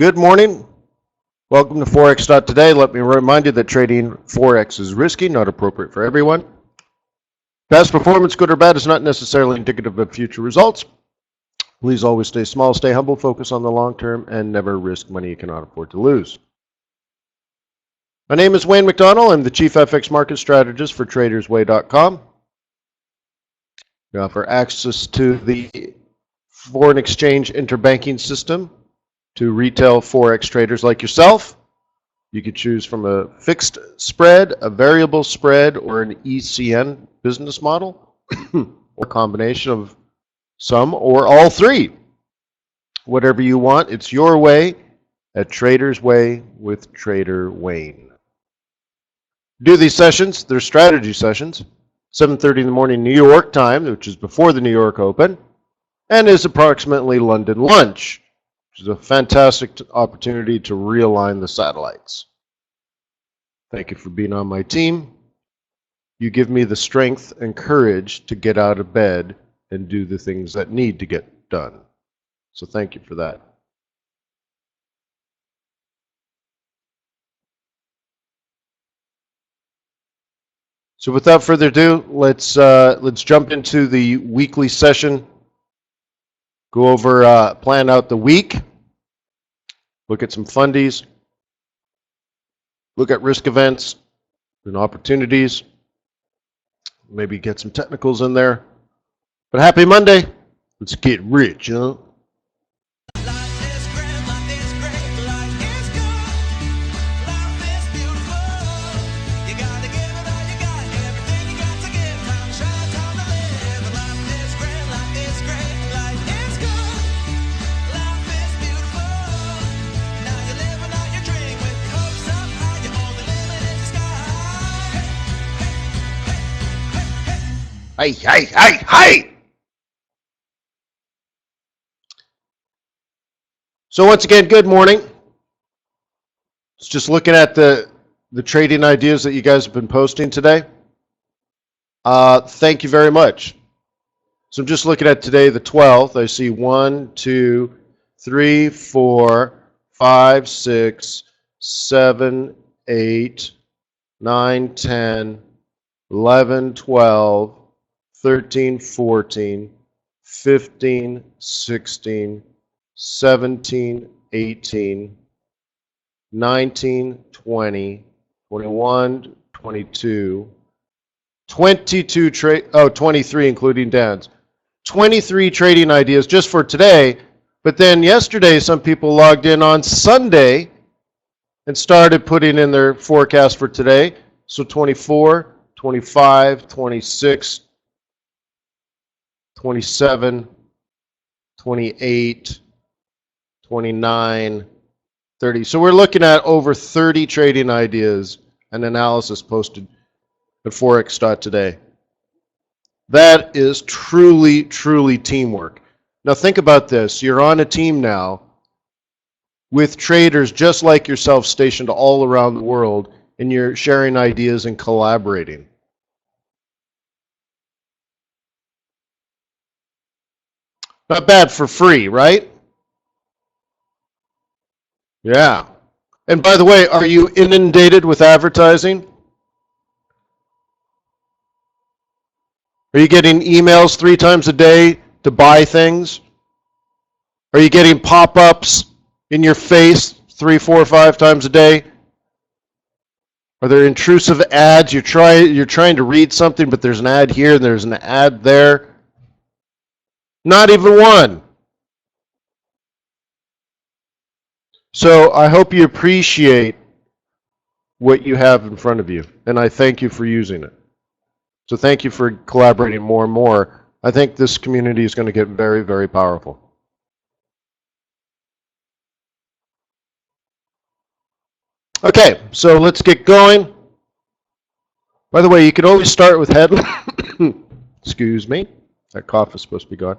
Good morning. Welcome to Forex.Today. Let me remind you that trading Forex is risky, not appropriate for everyone. Past performance, good or bad, is not necessarily indicative of future results. Please always stay small, stay humble, focus on the long term, and never risk money you cannot afford to lose. My name is Wayne McDonell. I'm the Chief FX Market Strategist for TradersWay.com. We offer access to the foreign exchange interbanking system to retail Forex traders like yourself. You could choose from a fixed spread, a variable spread, or an ECN business model, or a combination of some or all three. Whatever you want, it's your way at TradersWay with Trader Wayne. Do these sessions, they're strategy sessions, 7:30 in the morning New York time, which is before the New York Open, and is approximately London lunch, which is a fantastic opportunity to realign the satellites. Thank you for being on my team. You give me the strength and courage to get out of bed and do the things that need to get done. So thank you for that. So without further ado, let's jump into the weekly session. Go over, plan out the week. Look at some fundies. Look at risk events and opportunities. Maybe get some technicals in there. But happy Monday. Let's get rich, huh? Hey! So once again, good morning. It's just looking at the trading ideas that you guys have been posting today. Thank you very much. So I'm just looking at today, the 12th. I see 1, 2, 3, 4, 5, 6, 7, 8, 9, 10, 11, 12, 13, 14, 15, 16, 17, 18, 19, 20, 21, 22, 23 including Dan's. 23 trading ideas just for today, but then yesterday some people logged in on Sunday and started putting in their forecast for today. So 24, 25, 26, 27, 28, 29, 30. So we're looking at over 30 trading ideas and analysis posted at Forex.Today. That is truly, truly teamwork. Now think about this. You're on a team now with traders just like yourself stationed all around the world, and you're sharing ideas and collaborating. Not bad for free, right? Yeah. And by the way, are you inundated with advertising? Are you getting emails 3 times a day to buy things? Are you getting pop-ups in your face 3, 4, 5 times a day? Are there intrusive ads? You're trying to read something, but there's an ad here and there's an ad there. Not even one. So I hope you appreciate what you have in front of you, and I thank you for using it. So thank you for collaborating more and more. I think this community is going to get very, very powerful. Okay, so let's get going. By the way, you can always start with excuse me, that cough is supposed to be gone.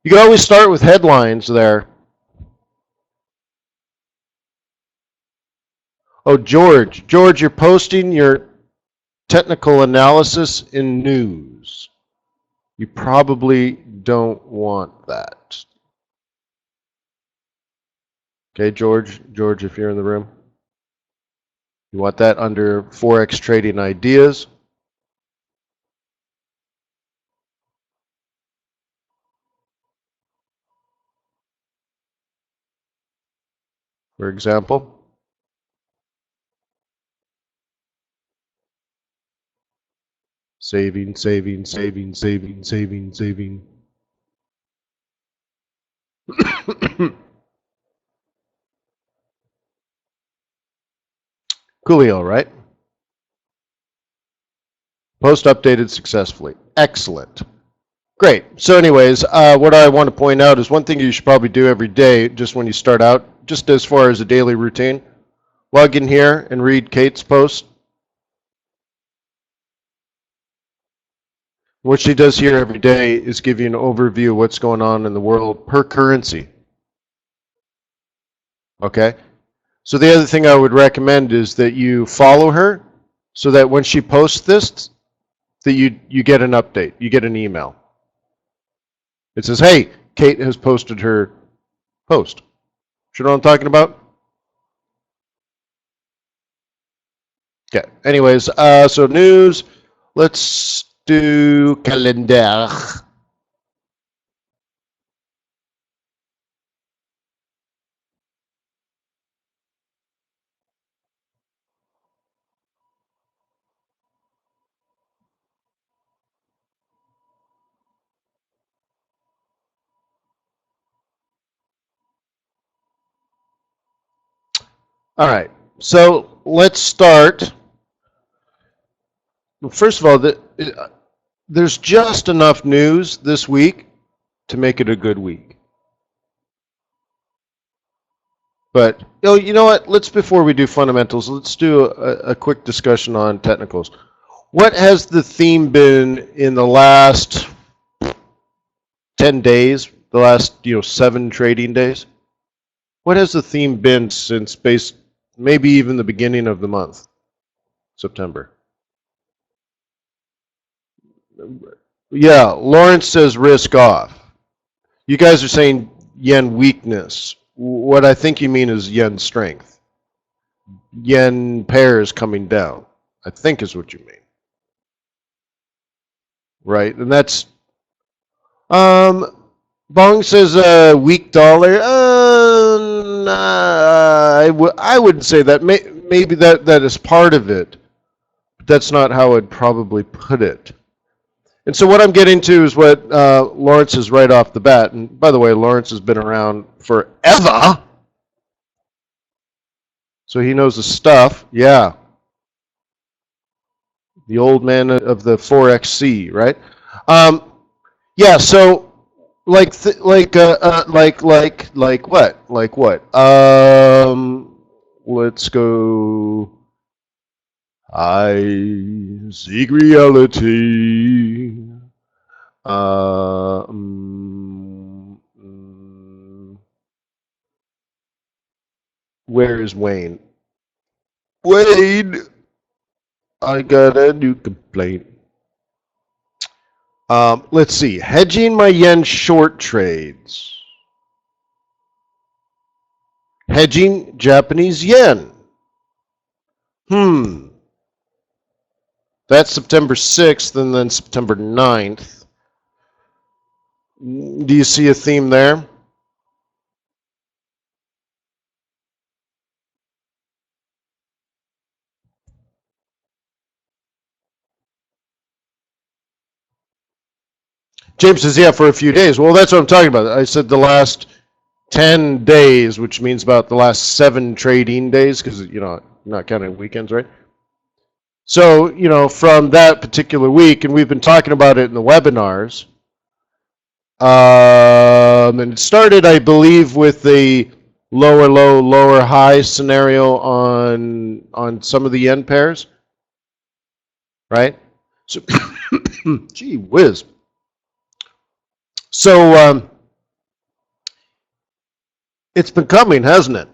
You can always start with headlines there. Oh, George, you're posting your technical analysis in news. You probably don't want that. Okay, George, if you're in the room. You want that under Forex trading ideas. For example. Saving, saving, saving, saving, saving, saving. Coolio, right? Post updated successfully. Excellent. Great. So anyways, what I want to point out is one thing you should probably do every day, just when you start out, just as far as a daily routine. Log in here and read Kate's post. What she does here every day is give you an overview of what's going on in the world per currency. Okay? So the other thing I would recommend is that you follow her so that when she posts this, that you get an update, you get an email. It says, hey, Kate has posted her post. You know what I'm talking about? Okay. Anyways, so news. Let's do calendar. All right. So let's start. First of all, there's just enough news this week to make it a good week. But you know what? Before we do fundamentals, let's do a quick discussion on technicals. What has the theme been in the last 10 days, the last 7 trading days? What has the theme been since maybe even the beginning of the month, September? Yeah, Lawrence says risk off. You guys are saying yen weakness. What I think you mean is yen strength. Yen pairs coming down, I think is what you mean. Right? And that's Bong says weak dollar. I wouldn't say that. Maybe that is part of it, but that's not how I'd probably put it. And so what I'm getting to is what Lawrence is right off the bat. And by the way, Lawrence has been around forever, so he knows the stuff. Yeah, the old man of the Forex sea, right? Yeah. So like what? Like what? Let's go. I seek reality. Where is Wayne? Wayne, I got a new complaint. Let's see. Hedging my yen short trades. Hedging Japanese yen. That's September 6th and then September 9th. Do you see a theme there? James says, yeah, for a few days. Well, that's what I'm talking about. I said the last 10 days, which means about the last 7 trading days, because, not counting weekends, right? So, from that particular week, and we've been talking about it in the webinars, and it started, I believe, with the lower low, lower high scenario on some of the yen pairs, right? So, gee whiz. So, it's been coming, hasn't it?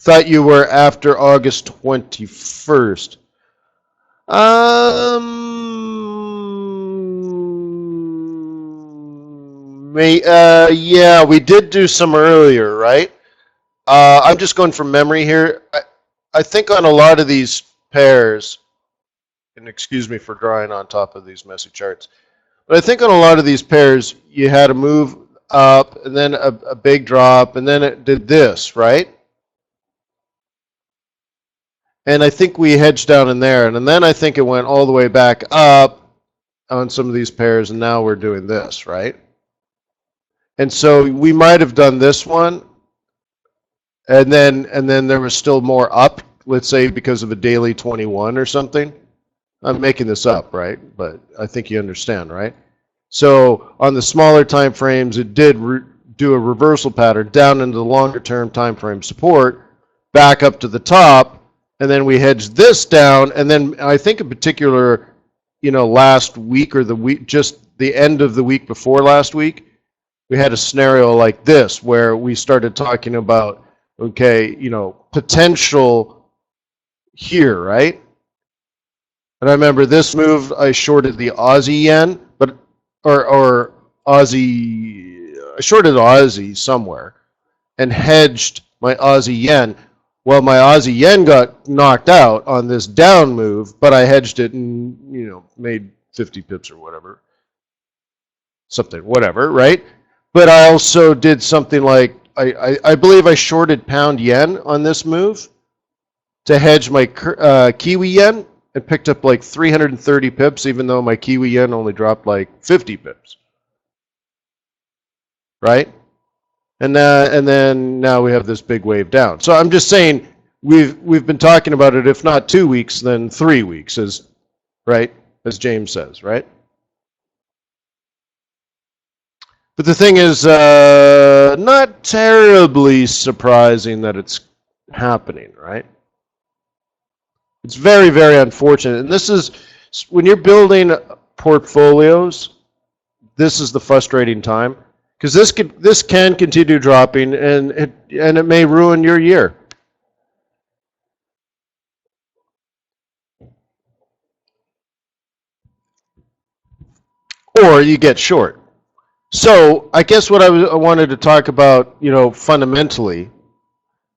Thought you were after August 21st. Yeah, we did do some earlier, right? I'm just going from memory here. I think on a lot of these pairs, and excuse me for drawing on top of these messy charts, but I think on a lot of these pairs, you had a move up and then a big drop, and then it did this, right? And I think we hedged down in there, and then I think it went all the way back up on some of these pairs, and now we're doing this, right? And so we might have done this one, and then there was still more up, let's say because of a daily 21 or something. I'm making this up, right? But I think you understand, right? So on the smaller time frames, it did do a reversal pattern down into the longer term time frame support, back up to the top, and then we hedged this down, and then I think in particular, last week or the week, just the end of the week before last week, we had a scenario like this where we started talking about, okay, potential here, right? And I remember this move, I shorted the Aussie yen, or Aussie, I shorted Aussie somewhere and hedged my Aussie yen. Well, my Aussie yen got knocked out on this down move, but I hedged it and, made 50 pips or whatever. Something, whatever, right? But I also did something like, I believe I shorted pound yen on this move to hedge my Kiwi yen and picked up like 330 pips, even though my Kiwi yen only dropped like 50 pips. Right? And then now we have this big wave down. So I'm just saying we've been talking about it, if not 2 weeks, then 3 weeks, as James says, right? But the thing is, not terribly surprising that it's happening, right? It's very, very unfortunate. And this is, when you're building portfolios, this is the frustrating time. Because this can continue dropping, and it may ruin your year. Or you get short. So I guess what I wanted to talk about, fundamentally.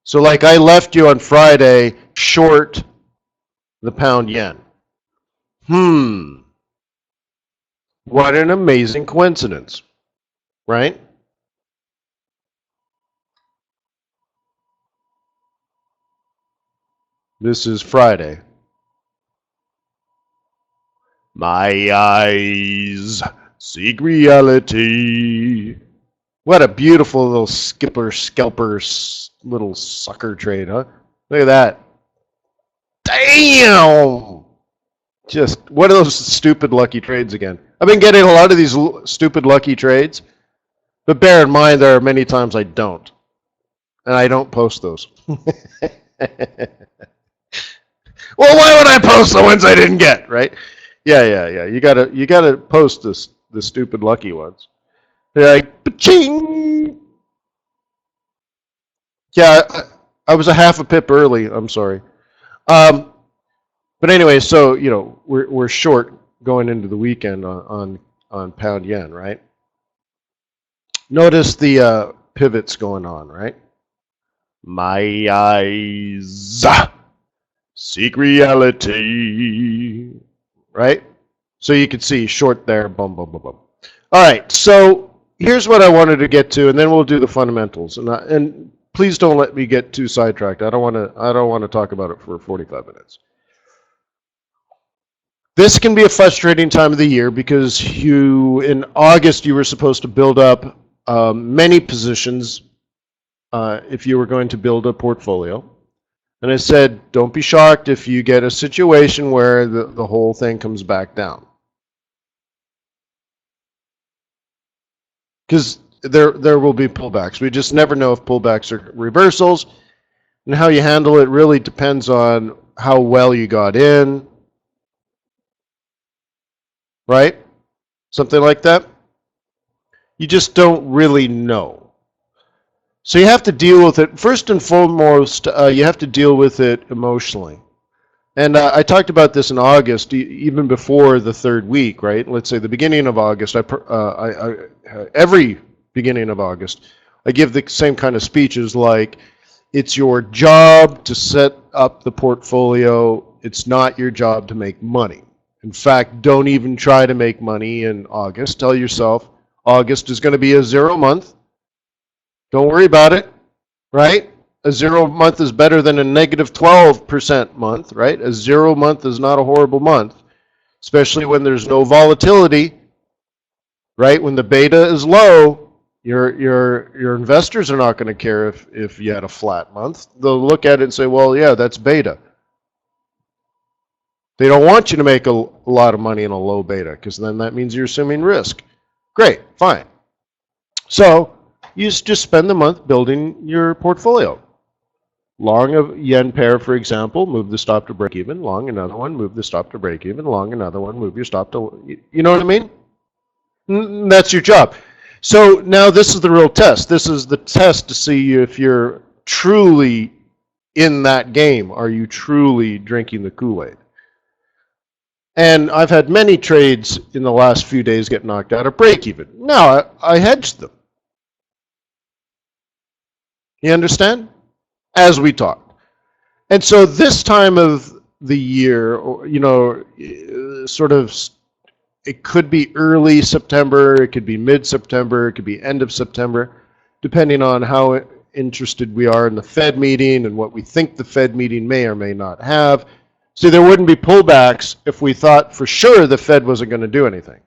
So like I left you on Friday short the pound yen. What an amazing coincidence, right? This is Friday. My eyes seek reality. What a beautiful little scalper, little sucker trade, huh? Look at that. Damn! Just, what are those stupid lucky trades again? I've been getting a lot of these stupid lucky trades, but bear in mind there are many times I don't. And I don't post those. Well, why would I post the ones I didn't get, right? Yeah. You gotta post the stupid lucky ones. They're like, pa-ching! Yeah, I was a half a pip early. I'm sorry. But anyway, so we're short going into the weekend on pound yen, right? Notice the pivots going on, right? My eyes seek reality, right? So you can see short there, boom, boom, boom, boom. All right, so here's what I wanted to get to, and then we'll do the fundamentals. And please don't let me get too sidetracked. I don't want to talk about it for 45 minutes. This can be a frustrating time of the year because in August you were supposed to build up many positions if you were going to build a portfolio. And I said, don't be shocked if you get a situation where the whole thing comes back down. Because there will be pullbacks. We just never know if pullbacks are reversals. And how you handle it really depends on how well you got in. Right? Something like that. You just don't really know. So you have to deal with it. First and foremost, you have to deal with it emotionally. And I talked about this in August, even before the third week, right? Let's say the beginning of August. Every beginning of August. I give the same kind of speeches like, it's your job to set up the portfolio. It's not your job to make money. In fact, don't even try to make money in August. Tell yourself August is going to be a 0 month. Don't worry about it, right? A 0 month is better than a negative 12% month, right? A 0 month is not a horrible month, especially when there's no volatility, right? When the beta is low, your investors are not going to care if you had a flat month. They'll look at it and say, well, yeah, that's beta. They don't want you to make a lot of money in a low beta, because then that means you're assuming risk. Great, fine. So you just spend the month building your portfolio. Long of yen pair, for example, move the stop to break even. Long another one, move the stop to break even. Long another one, move your stop to, you know what I mean? That's your job. So now this is the real test. This is the test to see if you're truly in that game. Are you truly drinking the Kool-Aid? And I've had many trades in the last few days get knocked out of break even. Now, I hedged them. You understand? As we talked. And so this time of the year, you know, sort of, it could be early September, it could be mid-September, it could be end of September, depending on how interested we are in the Fed meeting and what we think the Fed meeting may or may not have. See, there wouldn't be pullbacks if we thought for sure the Fed wasn't going to do anything.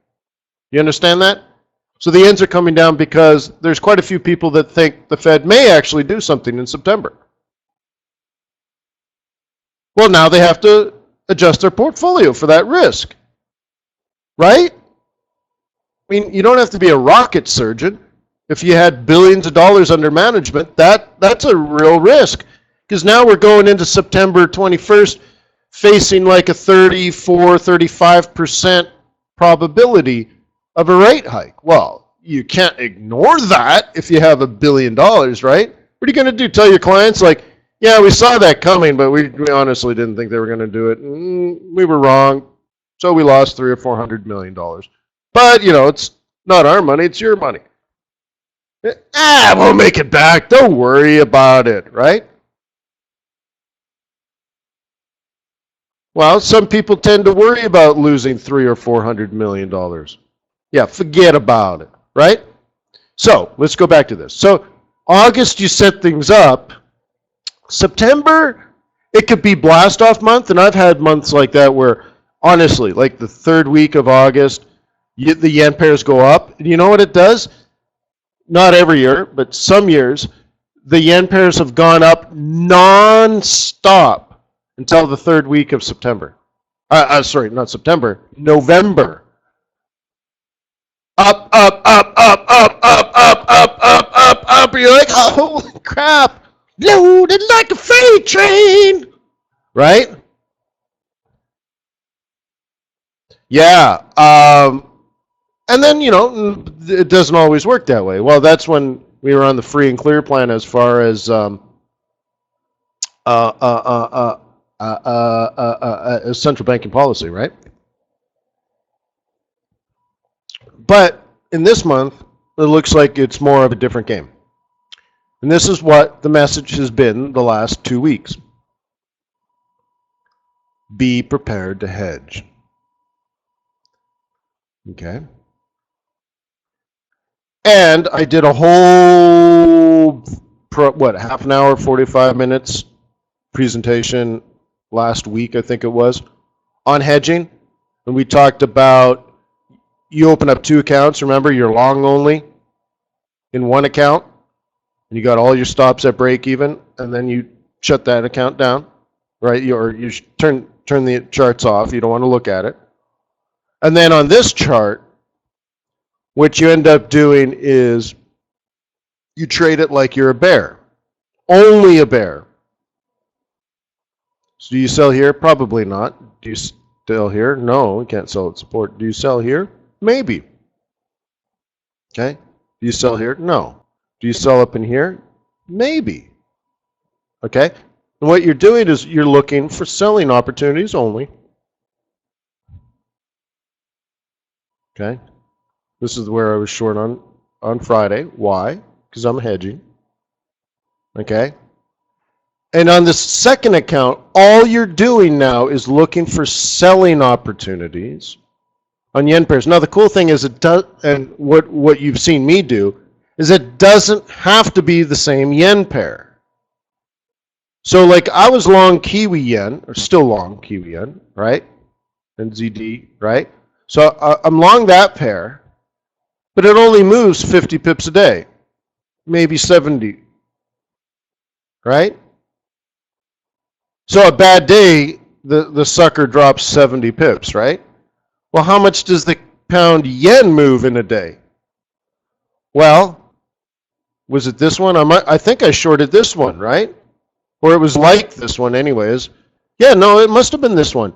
You understand that? So the ends are coming down because there's quite a few people that think the Fed may actually do something in September. Well, now they have to adjust their portfolio for that risk. Right? I mean, you don't have to be a rocket surgeon. If you had billions of dollars under management, that's a real risk. Because now we're going into September 21st facing like a 34, 35% probability of a rate hike. Well, you can't ignore that if you have $1 billion, right? What are you going to do? Tell your clients like, yeah, we saw that coming, but we honestly didn't think they were going to do it. We were wrong. So we lost $300 or $400 million. But, you know, it's not our money, it's your money. We'll make it back. Don't worry about it, right? Well, some people tend to worry about losing $300 or $400 million. Yeah, forget about it, right? So let's go back to this. So August, you set things up. September, it could be blast off month, and I've had months like that where, honestly, like the third week of August, the yen pairs go up. And you know what it does? Not every year, but some years, the yen pairs have gone up non-stop until the third week of September. Sorry, not September, November. Up, up, up, up, up, up, up, up, up, up, up. You're like, oh, holy crap. Loaded like a freight train. Right? Yeah. And then, you know, it doesn't always work that way. Well, that's when we were on the free and clear plan as far as central banking policy, right? But in this month, it looks like it's more of a different game. And this is what the message has been the last 2 weeks. Be prepared to hedge. Okay? And I did a whole, half an hour, 45 minutes presentation last week, I think it was, on hedging. And we talked about, you open up 2 accounts, remember, you're long only in one account, and you got all your stops at break even, and then you shut that account down, right? You turn the charts off, you don't want to look at it. And then on this chart, what you end up doing is you trade it like you're a bear. Only a bear. So do you sell here? Probably not. Do you sell here? No, we can't sell at support. Do you sell here? Maybe. Okay. Do you sell here? No. Do you sell up in here? Maybe. Okay. And what you're doing is you're looking for selling opportunities only. Okay. This is where I was short on on Friday. Why? Because I'm hedging. Okay? And on the second account, all you're doing now is looking for selling opportunities on yen pairs. Now, the cool thing is it does, and what you've seen me do, is it doesn't have to be the same yen pair. So like I was long Kiwi yen, or still long Kiwi yen, right? And ZD, right? So I'm long that pair, but it only moves 50 pips a day, maybe 70, right? So a bad day, the sucker drops 70 pips, right? Well, how much does the pound yen move in a day? Well, was it this one? I think I shorted this one, right? Or it was like this one anyways. Yeah, no, it must have been this one,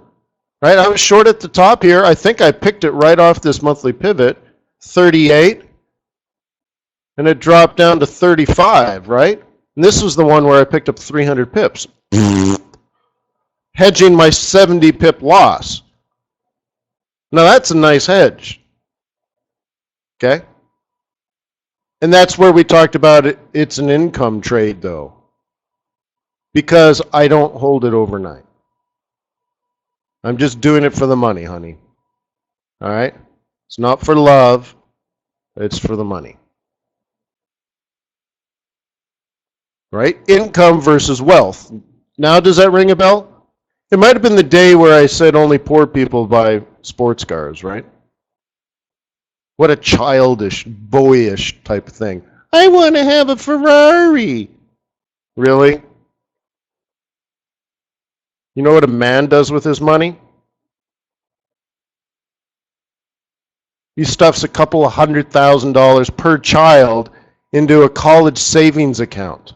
right? I was short at the top here. I think I picked it right off this monthly pivot, 38, and it dropped down to 35, right? And this was the one where I picked up 300 pips. Hedging my 70 pip loss. Now that's a nice hedge. Okay? And that's where we talked about it. It's an income trade though. Because I don't hold it overnight. I'm just doing it for the money, honey. All right? It's not for love. It's for the money. Right? Income versus wealth. Now does that ring a bell? It might have been the day where I said only poor people buy sports cars, right? What a childish, boyish type of thing. I want to have a Ferrari. Really? You know what a man does with his money? He stuffs a couple of $100,000 per child into a college savings account.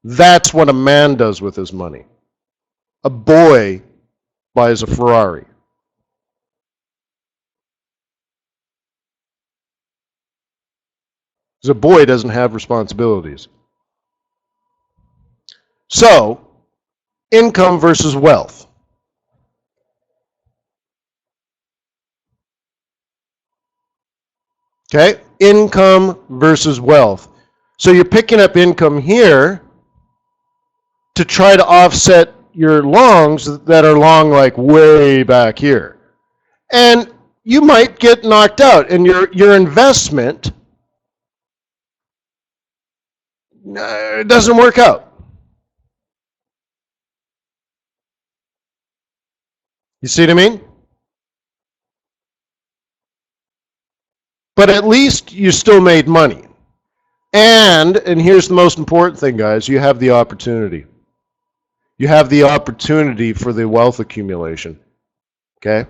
That's what a man does with his money. A boy buys a Ferrari. Because a boy doesn't have responsibilities. So, income versus wealth. Okay? Income versus wealth. So you're picking up income here to try to offset your longs that are long like way back here. And you might get knocked out and your investment doesn't work out. You see what I mean? But at least you still made money. And here's the most important thing, guys, you have the opportunity. You have the opportunity for the wealth accumulation. Okay?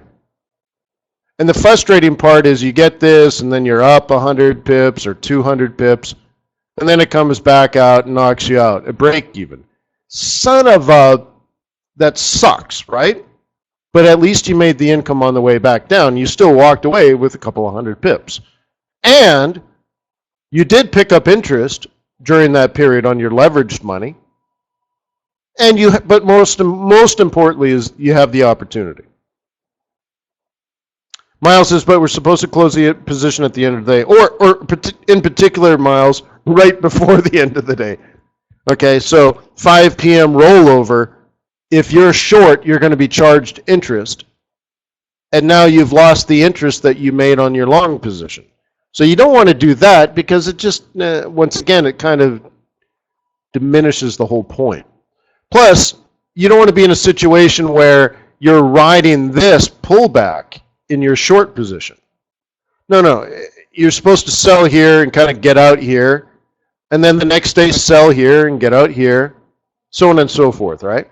And the frustrating part is you get this and then you're up 100 pips or 200 pips and then it comes back out and knocks you out at break even. Son of a, that sucks, right? But at least you made the income on the way back down. You still walked away with a couple of 100 pips. And you did pick up interest during that period on your leveraged money. And but most importantly is you have the opportunity. Miles says, but we're supposed to close the position at the end of the day, or in particular, Miles, right before the end of the day. Okay, so 5 p.m. rollover. If you're short, you're going to be charged interest, and now you've lost the interest that you made on your long position. So you don't want to do that because it just, once again, it kind of diminishes the whole point. Plus, you don't want to be in a situation where you're riding this pullback in your short position. No, you're supposed to sell here and kind of get out here, and then the next day sell here and get out here, so on and so forth, right?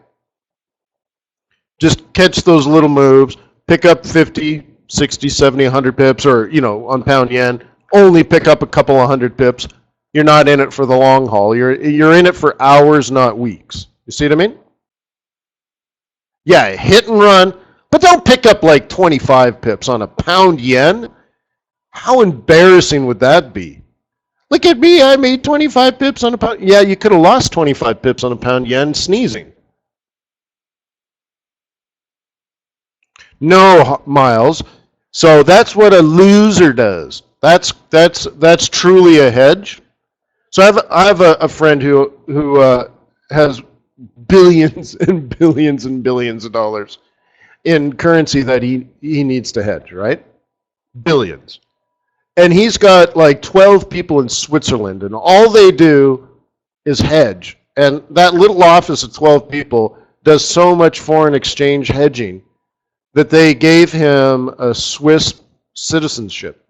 Just catch those little moves, pick up 50, 60, 70, 100 pips, or, on pound yen, only pick up a couple of 100 pips. You're not in it for the long haul. You're in it for hours, not weeks. You see what I mean? Yeah, hit and run, but don't pick up like 25 pips on a pound yen. How embarrassing would that be? Look at me, I made 25 pips on a pound. Yeah, you could have lost 25 pips on a pound yen sneezing. No, Miles. So that's what a loser does. That's truly a hedge. So I have a friend who has billions and billions and billions of dollars in currency that he needs to hedge, right? Billions. And he's got like 12 people in Switzerland, and all they do is hedge. And that little office of 12 people does so much foreign exchange hedging that they gave him a Swiss citizenship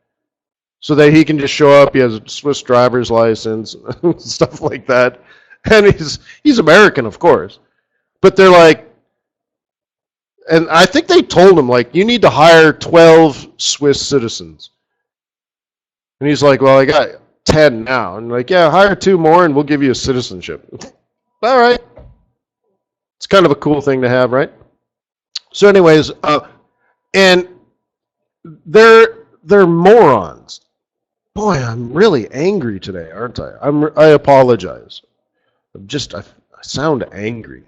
so that he can just show up. He has a Swiss driver's license, stuff like that. And he's American, of course. But they're like, and I think they told him, like, you need to hire 12 Swiss citizens. And he's like, well, I got 10 now. And like, yeah, hire 2 more and we'll give you a citizenship. All right. It's kind of a cool thing to have, right? So anyways, and they're morons. Boy, I'm really angry today, aren't I? I apologize. I sound angry.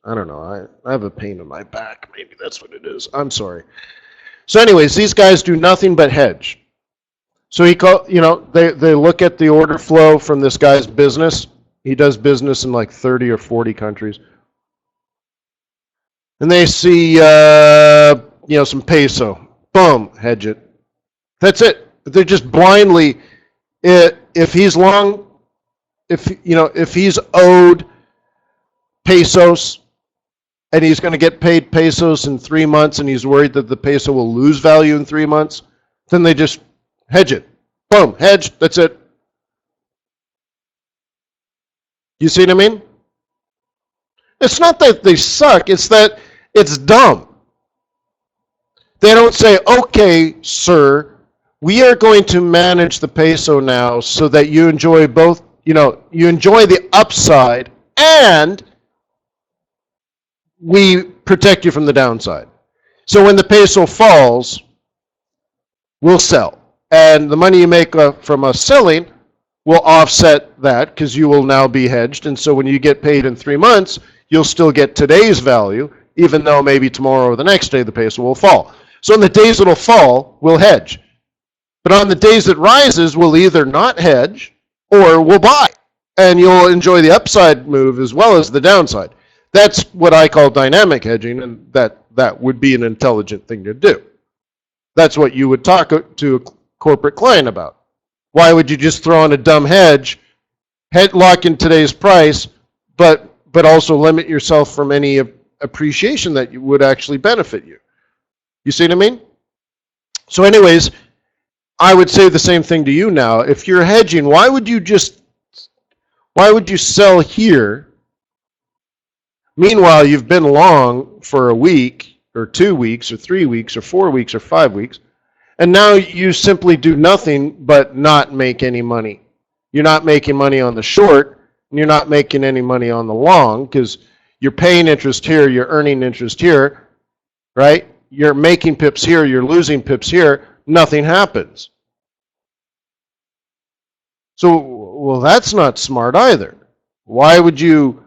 I don't know. I have a pain in my back. Maybe that's what it is. I'm sorry. So anyways, these guys do nothing but hedge. So they look at the order flow from this guy's business. He does business in like 30 or 40 countries. And they see some peso. Boom, hedge it. That's it. They're just blindly, if he's owed pesos and he's going to get paid pesos in 3 months and he's worried that the peso will lose value in 3 months, then they just hedge it. Boom, hedge, that's it. You see what I mean? It's not that they suck, it's that it's dumb. They don't say, okay, sir, we are going to manage the peso now so that you enjoy both, you enjoy the upside and we protect you from the downside. So when the peso falls, we'll sell. And the money you make from us selling will offset that because you will now be hedged. And so when you get paid in 3 months, you'll still get today's value, even though maybe tomorrow or the next day the peso will fall. So on the days it'll fall, we'll hedge. But on the days it rises, we'll either not hedge or we'll buy. And you'll enjoy the upside move as well as the downside. That's what I call dynamic hedging, and that would be an intelligent thing to do. That's what you would talk to a corporate client about. Why would you just throw on a dumb hedge, lock in today's price, but also limit yourself from any appreciation that would actually benefit you? You see what I mean? So anyways, I would say the same thing to you now. If you're hedging, why would you sell here? Meanwhile, you've been long for a week or 2 weeks or 3 weeks or 4 weeks or 5 weeks, and now you simply do nothing but not make any money. You're not making money on the short, and you're not making any money on the long because you're paying interest here, you're earning interest here, right? You're making pips here, you're losing pips here, nothing happens. So, well, that's not smart either. Why would you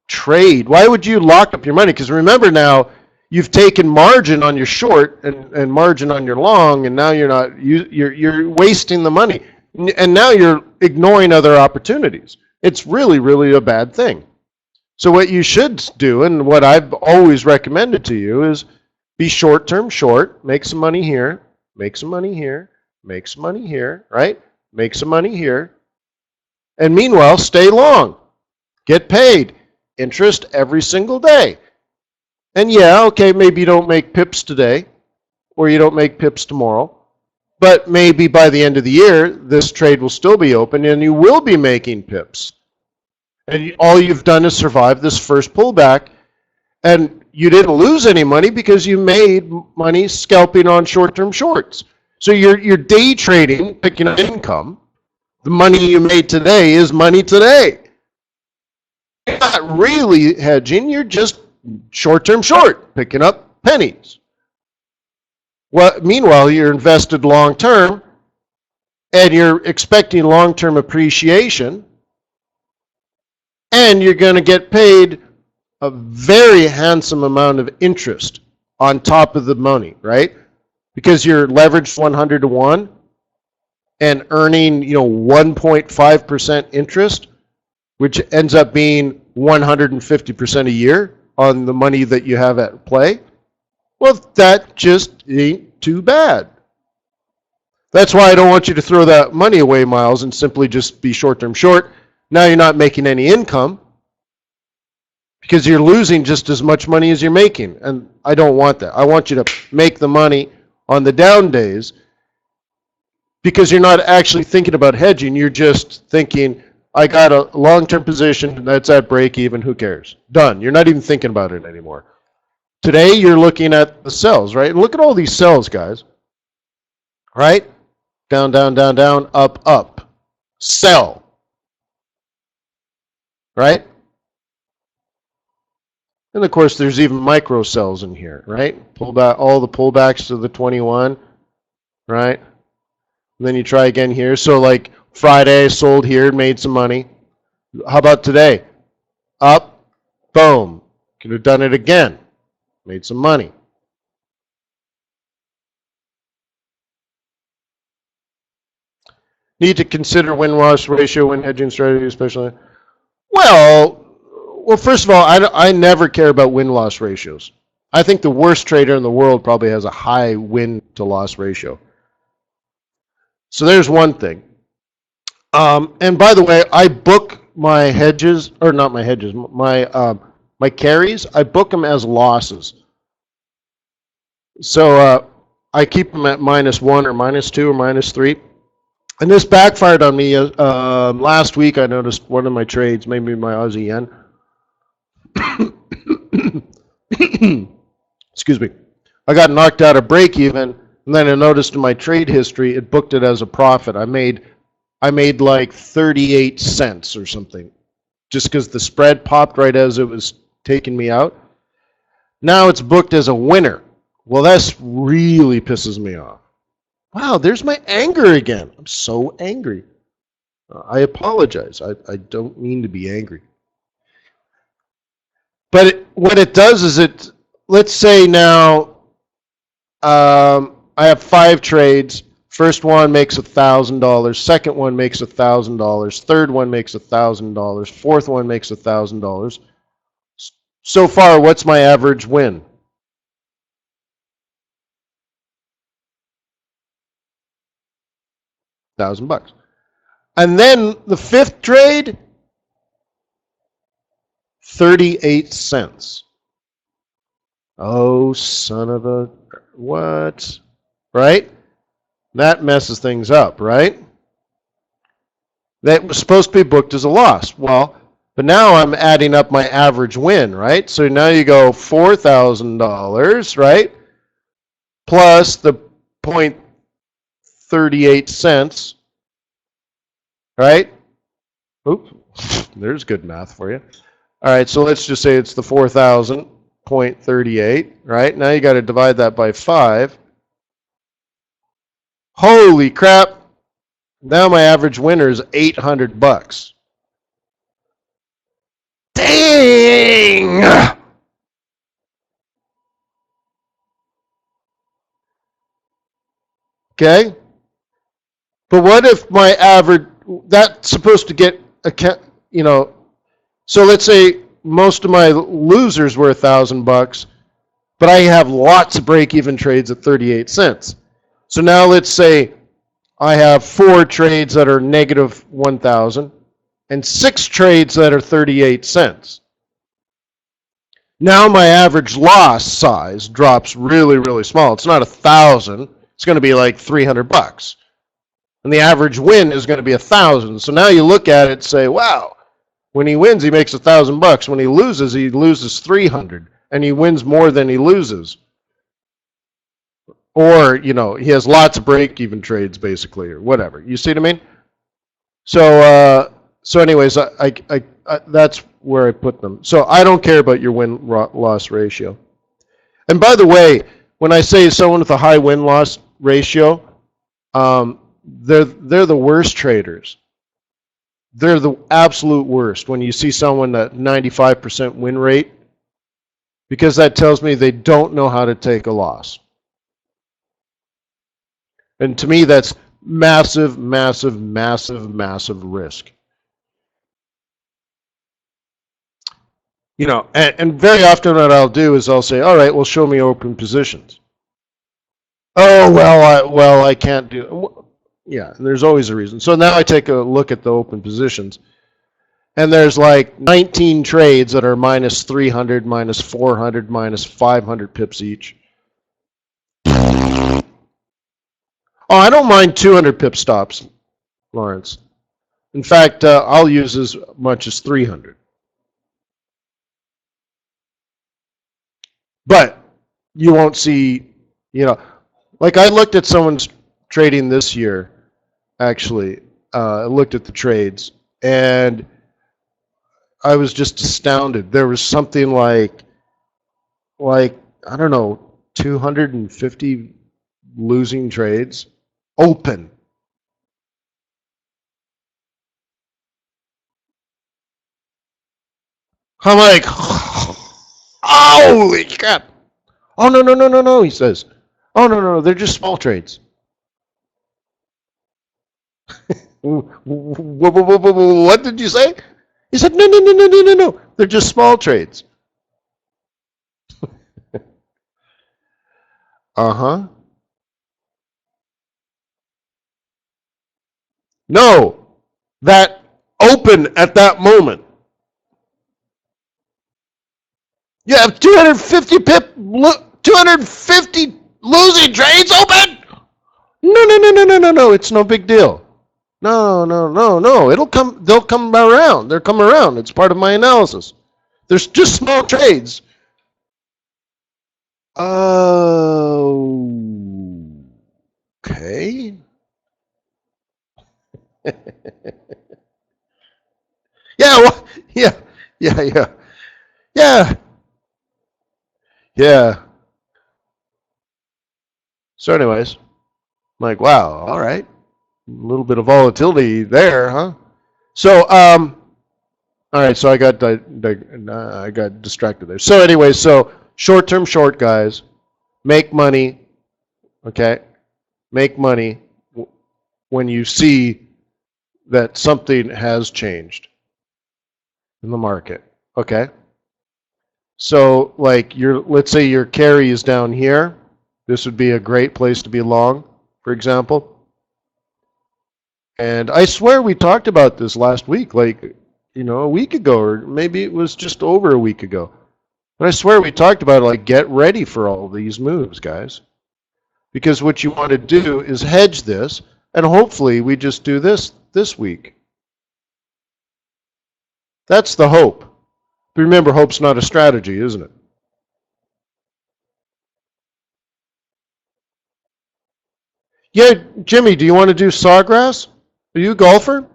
trade? Why would you lock up your money? Because remember now, you've taken margin on your short and margin on your long, and now you're wasting the money. And now you're ignoring other opportunities. It's really, really a bad thing. So what you should do, and what I've always recommended to you, is be short-term short, make some money here, make some money here, make some money here, right? Make some money here. And meanwhile, stay long. Get paid interest every single day. And yeah, okay, maybe you don't make pips today, or you don't make pips tomorrow, but maybe by the end of the year, this trade will still be open and you will be making pips. And all you've done is survive this first pullback, and you didn't lose any money because you made money scalping on short-term shorts. So you're day trading, picking up income. The money you made today is money today. You're not really hedging, you're just short-term short, picking up pennies. Well, meanwhile, you're invested long-term, and you're expecting long-term appreciation, and you're going to get paid a very handsome amount of interest on top of the money, right? because you're leveraged 100 to 1 and earning, 1.5% interest, which ends up being 150% a year on the money that you have at play, well, that just ain't too bad. That's why I don't want you to throw that money away, Miles, and simply just be short-term short. Now you're not making any income because you're losing just as much money as you're making. And I don't want that. I want you to make the money on the down days because you're not actually thinking about hedging. You're just thinking, I got a long-term position that's at break even. Who cares? Done. You're not even thinking about it anymore. Today, you're looking at the sells, right? And look at all these sells, guys. Right? Down, down, down, down, up, up. Sell. Right? And of course, there's even micro sells in here, right? Pull back, all the pullbacks to the 21, right? And then you try again here. So like Friday, sold here, made some money. How about today? Up, boom. Could have done it again. Made some money. Need to consider win-loss ratio when hedging strategy, especially. Well, first of all, I never care about win-loss ratios. I think the worst trader in the world probably has a high win-to-loss ratio. So there's one thing. And by the way, I book my hedges, or not my hedges, my carries, I book them as losses. So I keep them at -1 or -2 or -3. And this backfired on me. Last week I noticed one of my trades, maybe my Aussie yen. Excuse me. I got knocked out of break even, and then I noticed in my trade history it booked it as a profit. I made like 38 cents or something, just because the spread popped right as it was taking me out. Now it's booked as a winner. Well, this really pisses me off. Wow, there's my anger again. I'm so angry. I apologize. I don't mean to be angry. But what it does is let's say now I have 5 trades. First one makes $1,000. Second one makes $1,000. Third one makes $1,000. Fourth one makes $1,000. So far, what's my average win? $1,000. And then the 5th trade, 38 cents. Oh, son of a what? Right? That messes things up, right? That was supposed to be booked as a loss. Well, but now I'm adding up my average win, right? So now you go $4,000, right? Plus the 0.38 cents, right? Oops, there's good math for you. All right, so let's just say it's the 4,000.38, right? Now you got to divide that by 5. Holy crap. Now my average winner is $800. Dang! Okay? But what if my average, that's supposed to get, so let's say most of my losers were $1,000, but I have lots of break-even trades at 38 cents. So now let's say I have 4 trades that are negative 1,000 and 6 trades that are 38 cents. Now my average loss size drops really, really small. It's not 1,000. It's going to be like $300. And the average win is going to be 1,000. So now you look at it and say, wow, when he wins, he makes $1,000. When he loses 300. And he wins more than he loses. Or, he has lots of break-even trades, basically, or whatever. You see what I mean? So, anyways, I that's where I put them. So I don't care about your win-loss ratio. And by the way, when I say someone with a high win-loss ratio, they're the worst traders. They're the absolute worst when you see someone at 95% win rate, because that tells me they don't know how to take a loss. And to me, that's massive, massive, massive, massive risk. And very often what I'll do is I'll say, all right, well, show me open positions. Oh, I can't do. Yeah, there's always a reason. So now I take a look at the open positions, and there's like 19 trades that are minus 300, minus 400, minus 500 pips each. Oh, I don't mind 200 pip stops, Lawrence. In fact, I'll use as much as 300. But you won't see, like I looked at someone's trading this year, actually. I looked at the trades, and I was just astounded. There was something like I don't know, 250 losing trades open. I'm like, holy crap! Oh no no no no no! He says, oh no no, they're just small trades. What did you say? He said, no no no no no no no, they're just small trades. Uh-huh. No, that open at that moment. You have 250 losing trades open. No, no, no, no, no, no, no. It's no big deal. No, no, no, no. It'll come. They'll come around. They'll come around. It's part of my analysis. There's just small trades. Oh, okay. Yeah. Well, yeah. Yeah. Yeah. Yeah. Yeah. So, anyways, I'm like, wow. All right. A little bit of volatility there, huh? So, all right. So I got I got distracted there. So, anyway, so short-term short guys make money. Okay, make money when you see that something has changed in the market. Okay. So, like let's say your carry is down here. This would be a great place to be long, for example. And I swear we talked about this last week, like, a week ago, or maybe it was just over a week ago. But I swear we talked about it, like, get ready for all these moves, guys. Because what you want to do is hedge this, and hopefully we just do this week. That's the hope. But remember, hope's not a strategy, isn't it? Yeah, Jimmy, do you want to do sawgrass? Are you a golfer?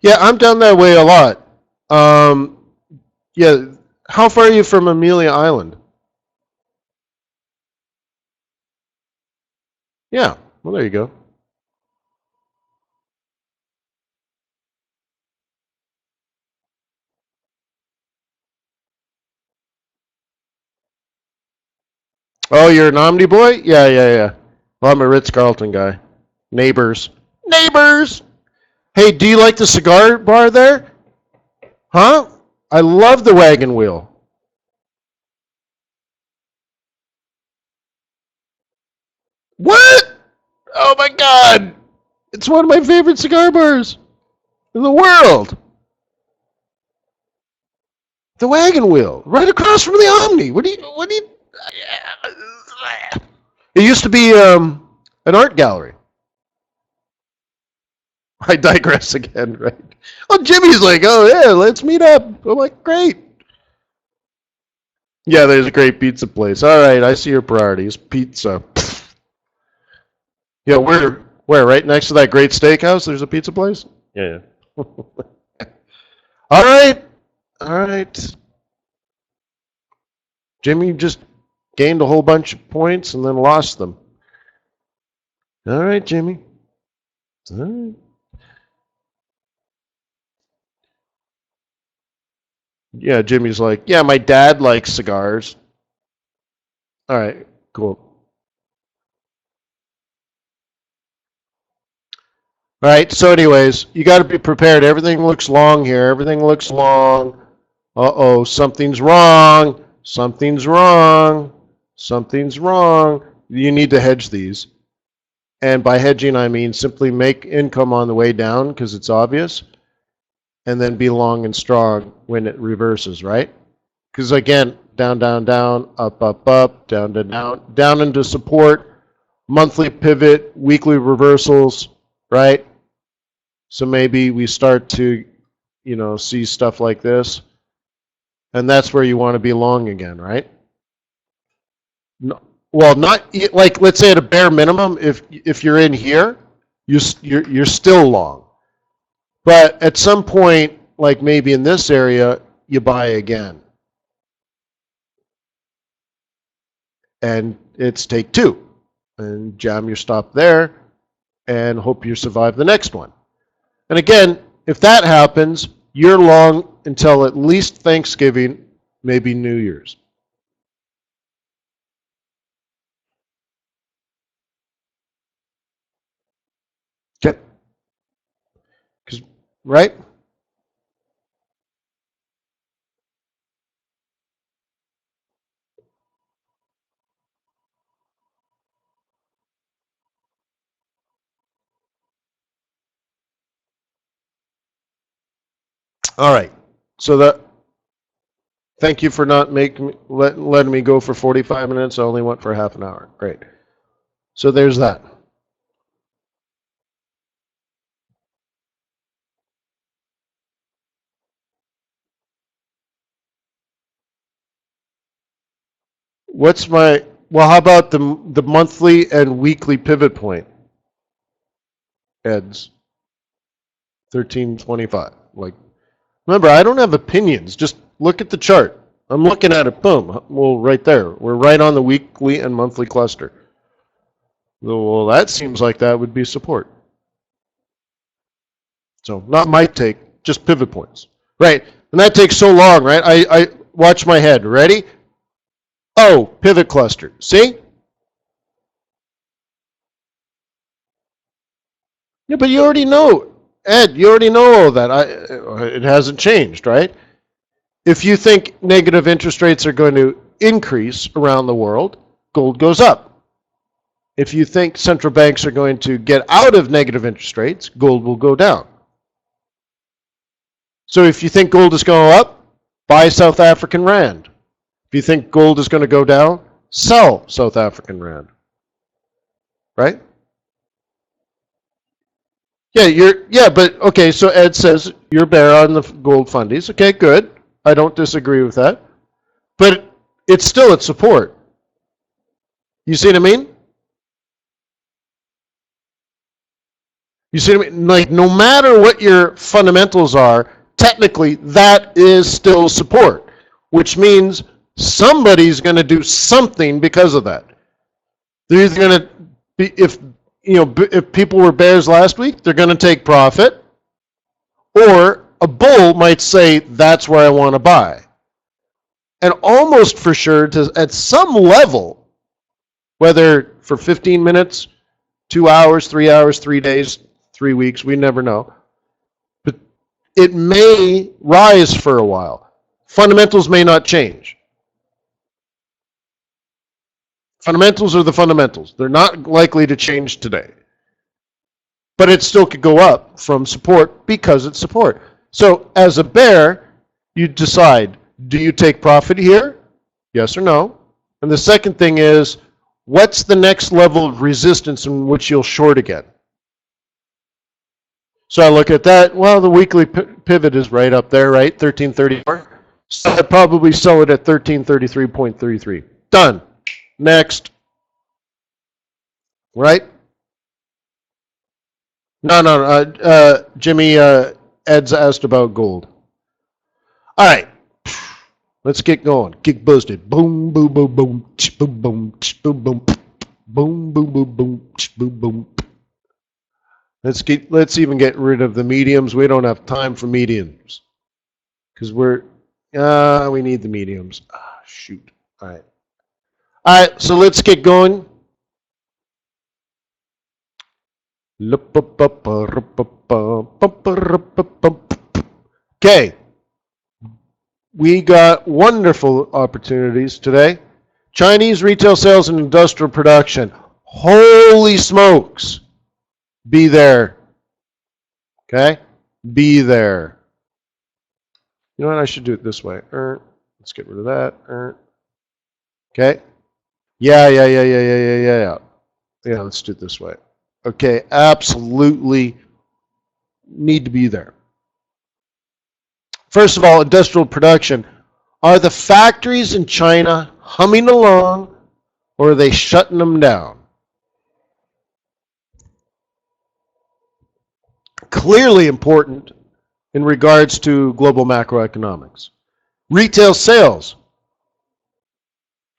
Yeah, I'm down that way a lot. Um, yeah, how far are you from Amelia Island? Yeah, well, there you go. Oh, you're an Omni boy? Yeah, yeah, yeah. Well, I'm a Ritz-Carlton guy. Neighbors. Neighbors! Hey, do you like the cigar bar there? Huh? I love the wagon wheel. What? Oh my God! It's one of my favorite cigar bars in the world. The wagon wheel, right across from the Omni. What do you? It used to be an art gallery. I digress again, right? Well, Jimmy's like, oh yeah, let's meet up. I'm like, great. Yeah, there's a great pizza place. All right, I see your priorities. Pizza. Yeah, where? Right next to that great steakhouse, there's a pizza place. Yeah. Yeah. All right, all right. Jimmy just gained a whole bunch of points and then lost them. All right, Jimmy. All right. Yeah, Jimmy's like, yeah, my dad likes cigars. All right, cool. All right, so anyways, you got to be prepared. Everything looks long here. Everything looks long. Uh-oh, something's wrong. Something's wrong. Something's wrong. You need to hedge these. And by hedging, I mean simply make income on the way down because it's obvious, and then be long and strong when it reverses, right? Because again, down, down, down, up, up, up, down to down, down into support, monthly pivot, weekly reversals, right? So maybe we start to, see stuff like this, and that's where you want to be long again, right? No, well, not like, let's say at a bare minimum, if you're in here, you're still long. But at some point, like maybe in this area, you buy again. And it's take two. And jam your stop there and hope you survive the next one. And again, if that happens, you're long until at least Thanksgiving, maybe New Year's. Okay. Right? All right. So that. Thank you for not letting me go for 45 minutes. I only went for half an hour. Great. So there's that. Well, how about the monthly and weekly pivot point, Eds? 1325. Like, remember, I don't have opinions. Just look at the chart. I'm looking at it. Boom. Well, right there. We're right on the weekly and monthly cluster. Well, that seems like that would be support. So, not my take, just pivot points. Right. And that takes so long, right? I watch my head. Ready? Oh, pivot cluster. See? Yeah, but you already know, Ed, you already know all that. It hasn't changed, right? If you think negative interest rates are going to increase around the world, gold goes up. If you think central banks are going to get out of negative interest rates, gold will go down. So if you think gold is going up, buy South African Rand. If you think gold is going to go down, sell South African Rand. Right? But okay, so Ed says you're bear on the gold fundies. Okay, good. I don't disagree with that. But it's still at support. You see what I mean? You see what I mean? Like, no matter what your fundamentals are, technically that is still support, which means somebody's going to do something because of that. They're either going to be, if people were bears last week, they're going to take profit, or a bull might say, that's where I want to buy. And almost for sure, at some level, whether for 15 minutes, 2 hours, 3 hours, 3 days, 3 weeks, we never know. But it may rise for a while. Fundamentals may not change. Fundamentals are the fundamentals. They're not likely to change today. But it still could go up from support because it's support. So as a bear, you decide, do you take profit here? Yes or no? And the second thing is, what's the next level of resistance in which you'll short again? So I look at that. Well, the weekly pivot is right up there, right? 1334. So I'd probably sell it at 1333.33. Done. Next. Right? No. Jimmy, Ed's asked about gold. All right. Let's get going. Get busted. Boom, boom, boom, boom, boom, boom, boom, boom, boom, boom, boom, boom, boom, boom. Let's even get rid of the mediums. We don't have time for mediums because we need the mediums. Shoot. All right. All right, so let's get going. Okay, we got wonderful opportunities today. Chinese retail sales and industrial production. Holy smokes. Be there. Okay? Be there. You know what? I should do it this way. Let's get rid of that. Okay? Yeah. Yeah, let's do it this way. Okay, absolutely need to be there. First of all, industrial production. Are the factories in China humming along, or are they shutting them down? Clearly important in regards to global macroeconomics. Retail sales.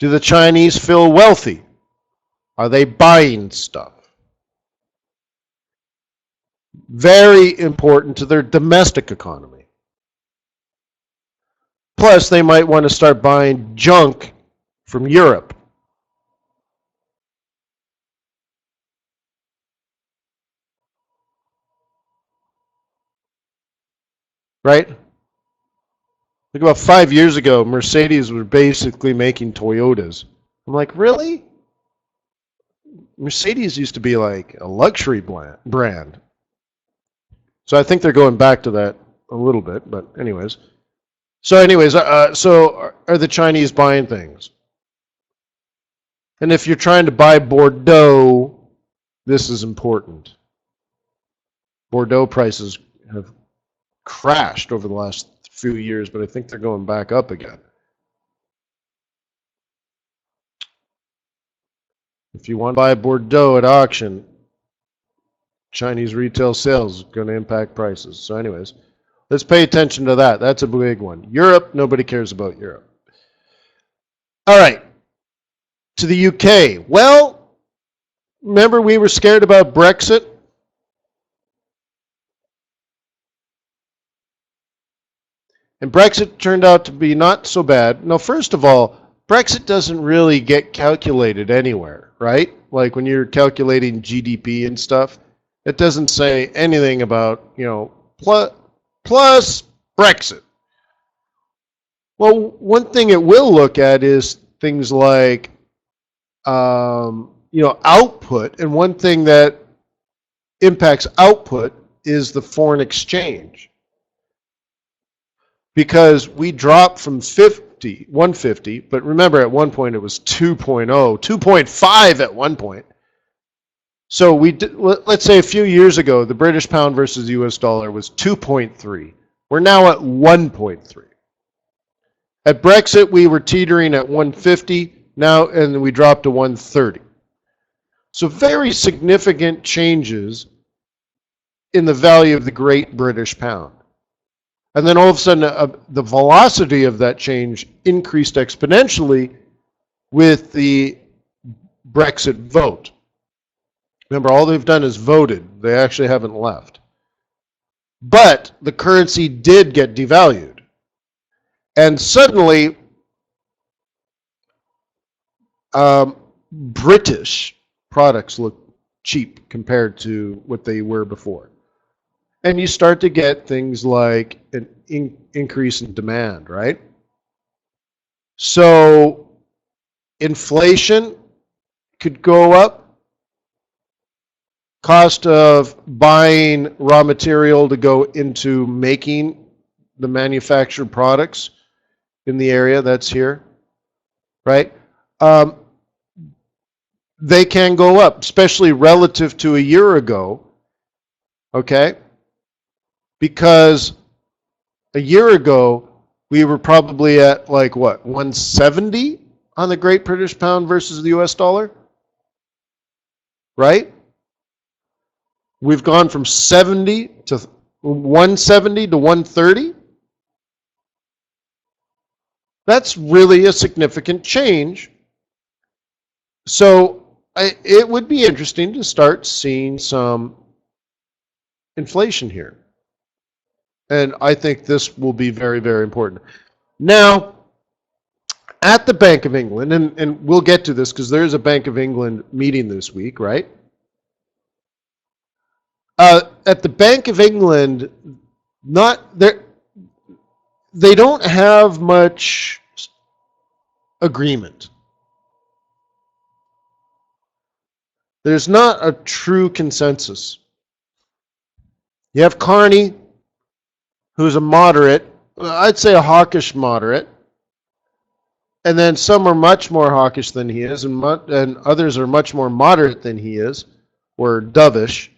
Do the Chinese feel wealthy? Are they buying stuff? Very important to their domestic economy. Plus, they might want to start buying junk from Europe. Right? Like about 5 years ago, Mercedes was basically making Toyotas. I'm like, really? Mercedes used to be like a luxury brand. So I think they're going back to that a little bit, but anyways. So are the Chinese buying things? And if you're trying to buy Bordeaux, this is important. Bordeaux prices have crashed over the last few years, but I think they're going back up again. If you want to buy Bordeaux at auction, Chinese retail sales is going to impact prices. So anyways, let's pay attention to that. That's a big one. Europe, nobody cares about Europe. All right, to the UK. Well, remember we were scared about Brexit? And Brexit turned out to be not so bad. No, first of all, Brexit doesn't really get calculated anywhere, right? Like when you're calculating GDP and stuff, it doesn't say anything about, plus Brexit. Well, one thing it will look at is things like, output. And one thing that impacts output is the foreign exchange. Because we dropped from 150, but remember at one point it was 2.0, 2.5 at one point. So let's say a few years ago, the British pound versus the US dollar was 2.3. We're now at 1.3. At Brexit, we were teetering at 150 now, and we dropped to 130. So very significant changes in the value of the Great British Pound. And then all of a sudden, the velocity of that change increased exponentially with the Brexit vote. Remember, all they've done is voted. They actually haven't left. But the currency did get devalued. And suddenly, British products look cheap compared to what they were before. And you start to get things like an increase in demand, right? So inflation could go up. Cost of buying raw material to go into making the manufactured products in the area that's here, right? They can go up, especially relative to a year ago, okay? Because a year ago, we were probably at like what, 170 on the Great British Pound versus the US dollar, right? We've gone from 70 to 170 to 130. That's really a significant change. So it would be interesting to start seeing some inflation here. And I think this will be very, very important. Now, at the Bank of England, and we'll get to this because there is a Bank of England meeting this week, right? At the Bank of England, not there, they don't have much agreement. There's not a true consensus. You have Carney, who's a moderate, I'd say a hawkish moderate, and then some are much more hawkish than he is, and others are much more moderate than he is, or dovish,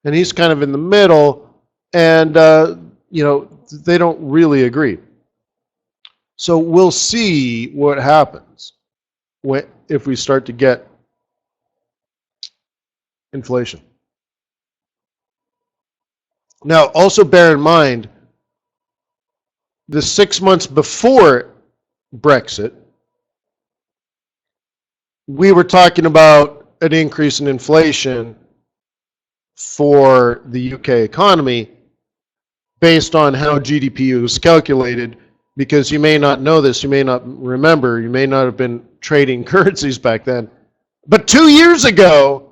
and he's kind of in the middle, and they don't really agree. So we'll see what happens if we start to get inflation. Now, also bear in mind, the 6 months before Brexit, we were talking about an increase in inflation for the UK economy based on how GDP was calculated, because you may not know this, you may not remember, you may not have been trading currencies back then, but 2 years ago,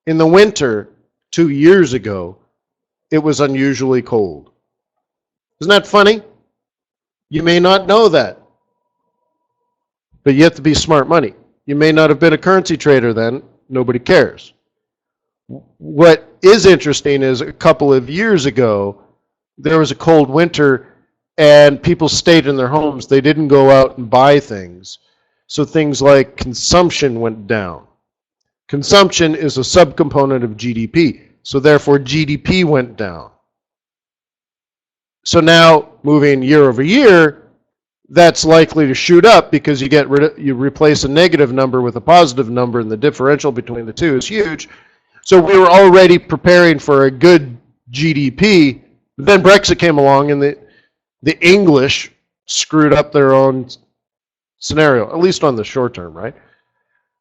in the winter, 2 years ago, it was unusually cold. Isn't that funny? You may not know that, but you have to be smart money. You may not have been a currency trader then, nobody cares. What is interesting is a couple of years ago, there was a cold winter and people stayed in their homes. They didn't go out and buy things. So things like consumption went down. Consumption is a subcomponent of GDP. So therefore GDP went down. So now moving year over year, that's likely to shoot up because you replace a negative number with a positive number, and the differential between the two is huge. So we were already preparing for a good GDP. Then Brexit came along, and the English screwed up their own scenario, at least on the short term, right?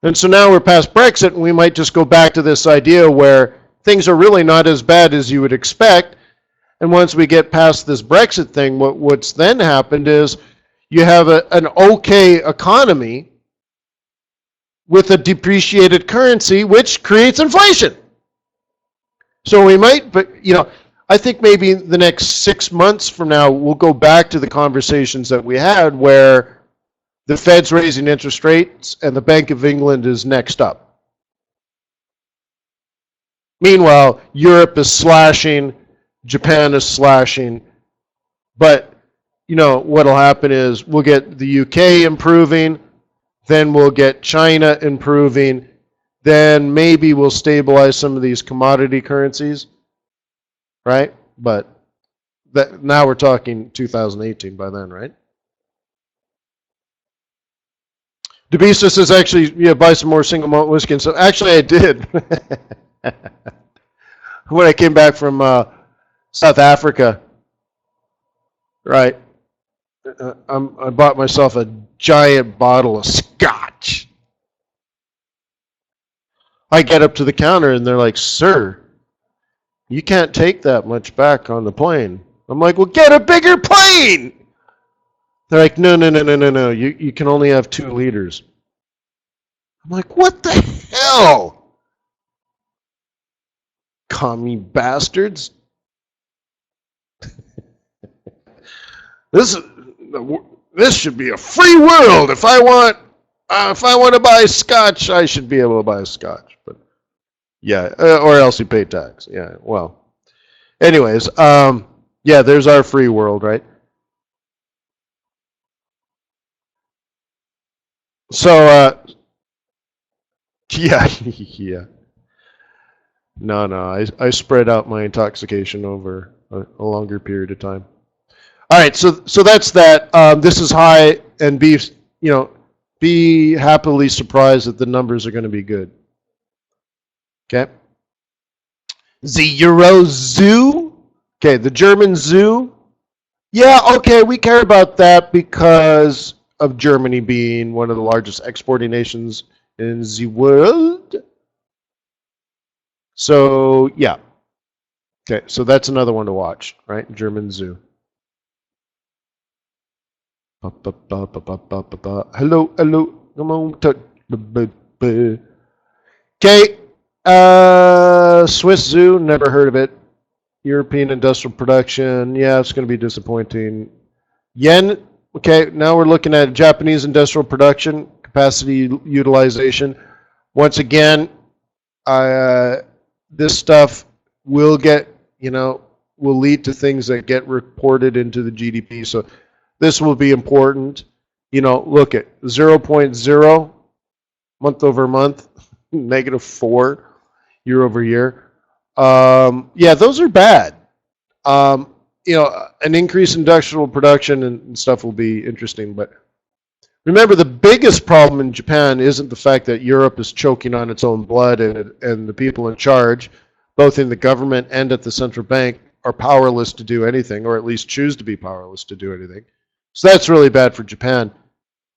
And so now we're past Brexit, and we might just go back to this idea where things are really not as bad as you would expect. And once we get past this Brexit thing, what's then happened is you have an okay economy with a depreciated currency, which creates inflation. So we might, but I think maybe the next 6 months from now, we'll go back to the conversations that we had where the Fed's raising interest rates and the Bank of England is next up. Meanwhile, Europe is slashing, Japan is slashing, but what'll happen is we'll get the UK improving, then we'll get China improving, then maybe we'll stabilize some of these commodity currencies, right? But now we're talking 2018 by then, right? Debisa says, actually, buy some more single malt whiskey. And so actually I did. When I came back from South Africa, right? I bought myself a giant bottle of scotch. I get up to the counter and they're like, "Sir, you can't take that much back on the plane." I'm like, "Well, get a bigger plane." They're like, "No. You can only have 2 liters." I'm like, "What the hell? Commie bastards." This should be a free world. If I want to buy scotch, I should be able to buy scotch. But yeah, or else you pay tax. Yeah. Well, anyways, there's our free world, right? So yeah. No. I spread out my intoxication over a longer period of time. All right, so that's that. This is high, and be happily surprised that the numbers are going to be good. Okay. The Euro Zoo. Okay, the German Zoo. Yeah, okay, we care about that because of Germany being one of the largest exporting nations in the world. So yeah. Okay, so that's another one to watch, right? German Zoo. Hello, hello. Come on, touch. Okay. Swiss Zoo, never heard of it. European industrial production, yeah, it's going to be disappointing. Yen, okay, now we're looking at Japanese industrial production, capacity utilization. Once again, this stuff will get, will lead to things that get reported into the GDP. So this will be important. Look at 0.0 month over month, -4 year over year. Yeah, those are bad. An increase in industrial production and stuff will be interesting. But remember, the biggest problem in Japan isn't the fact that Europe is choking on its own blood and the people in charge, both in the government and at the central bank, are powerless to do anything, or at least choose to be powerless to do anything. So that's really bad for Japan.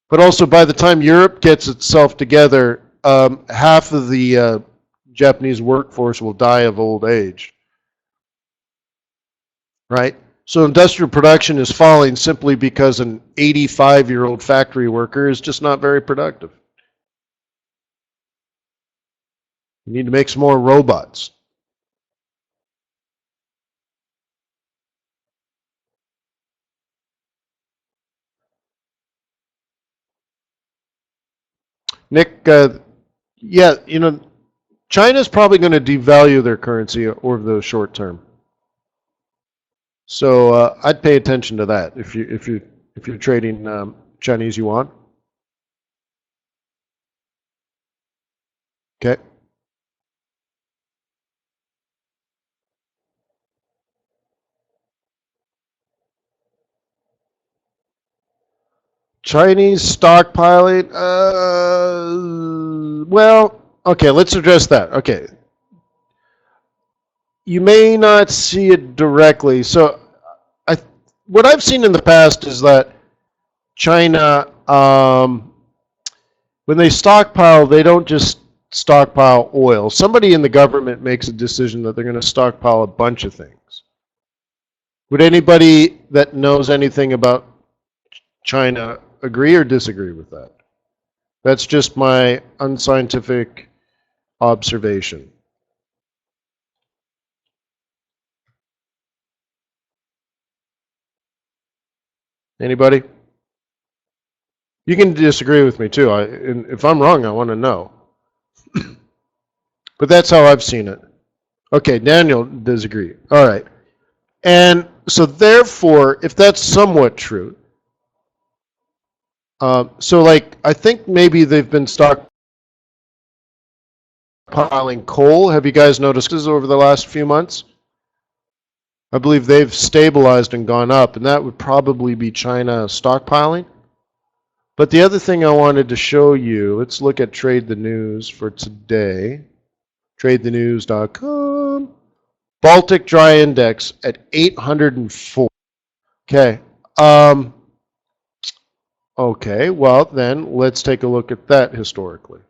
But also, by the time Europe gets itself together, half of the Japanese workforce will die of old age. Right? So industrial production is falling simply because an 85-year-old factory worker is just not very productive. You need to make some more robots. Nick, yeah, China's probably going to devalue their currency over the short term. So I'd pay attention to that if you're trading Chinese yuan. Okay. Chinese stockpiling. Well, okay. Let's address that. Okay. You may not see it directly. So, what I've seen in the past is that China, when they stockpile, they don't just stockpile oil. Somebody in the government makes a decision that they're going to stockpile a bunch of things. Would anybody that knows anything about China agree or disagree with that? That's just my unscientific observation. Anybody? You can disagree with me too. If I'm wrong, I want to know. But that's how I've seen it. Okay, Daniel disagree. All right. And so therefore, if that's somewhat true, so like I think maybe they've been stockpiling coal. Have you guys noticed this over the last few months? I believe they've stabilized and gone up, and that would probably be China stockpiling. But the other thing I wanted to show you, let's look at Trade the News for today. TradeTheNews.com. Baltic Dry Index at 804. Okay. Okay, well then let's take a look at that historically.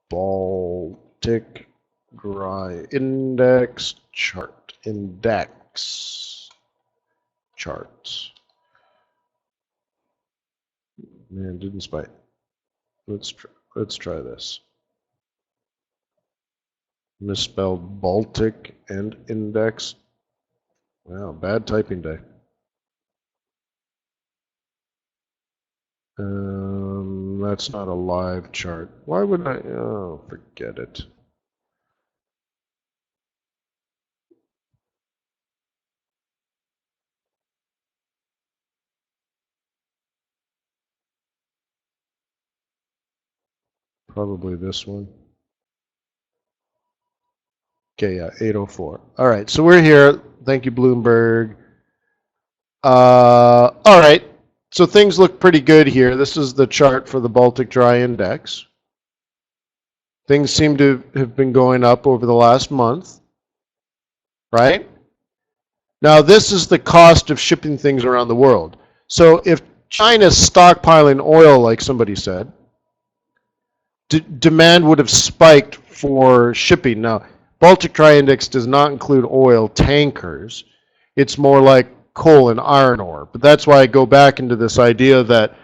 Baltic Dry Index chart. Index charts. Man, didn't spite. Let's try this. Misspelled Baltic and index. Wow, bad typing day. That's not a live chart. Why would I? Oh, forget it. Probably this one. Okay, yeah, 804. All right, so we're here. Thank you, Bloomberg. All right, so things look pretty good here. This is the chart for the Baltic Dry Index. Things seem to have been going up over the last month, right? Now, this is the cost of shipping things around the world. So if China's stockpiling oil, like somebody said, demand would have spiked for shipping. Now, Baltic Dry Index does not include oil tankers. It's more like coal and iron ore. But that's why I go back into this idea that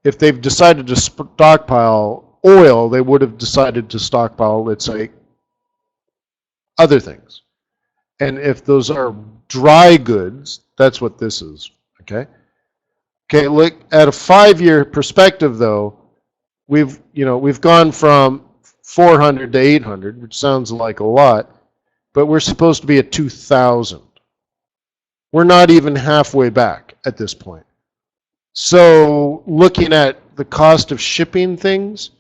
if they've decided to stockpile oil, they would have decided to stockpile, let's say, other things. And if those are dry goods, that's what this is, okay? Okay, look at a 5-year perspective though, we've gone from 400 to 800, which sounds like a lot, but we're supposed to be at 2,000. We're not even halfway back at this point. So looking at the cost of shipping things,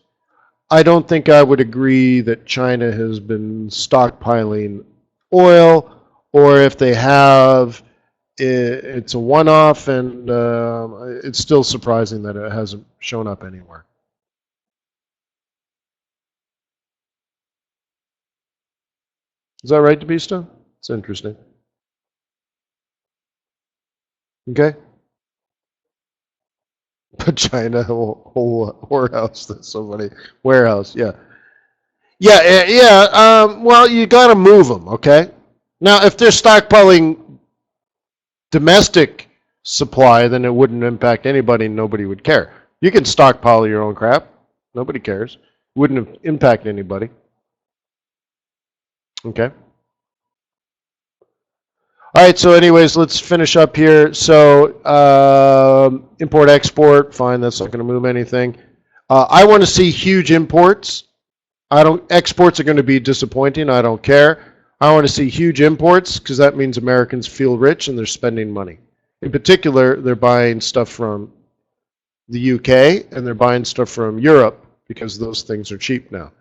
I don't think I would agree that China has been stockpiling oil, or if they have, it's a one-off, and it's still surprising that it hasn't shown up anywhere. Is that right, DeBista? It's interesting. Okay. But China, whole whorehouse, that's so funny. Warehouse, yeah. Yeah. Well, you got to move them, okay? Now, if they're stockpiling domestic supply, then it wouldn't impact anybody and nobody would care. You can stockpile your own crap. Nobody cares. Wouldn't impact anybody. Okay. All right, so anyways, let's finish up here. So import, export, fine, that's not going to move anything. I want to see huge imports. Exports are going to be disappointing. I don't care. I want to see huge imports because that means Americans feel rich and they're spending money. In particular, they're buying stuff from the UK and they're buying stuff from Europe because those things are cheap now.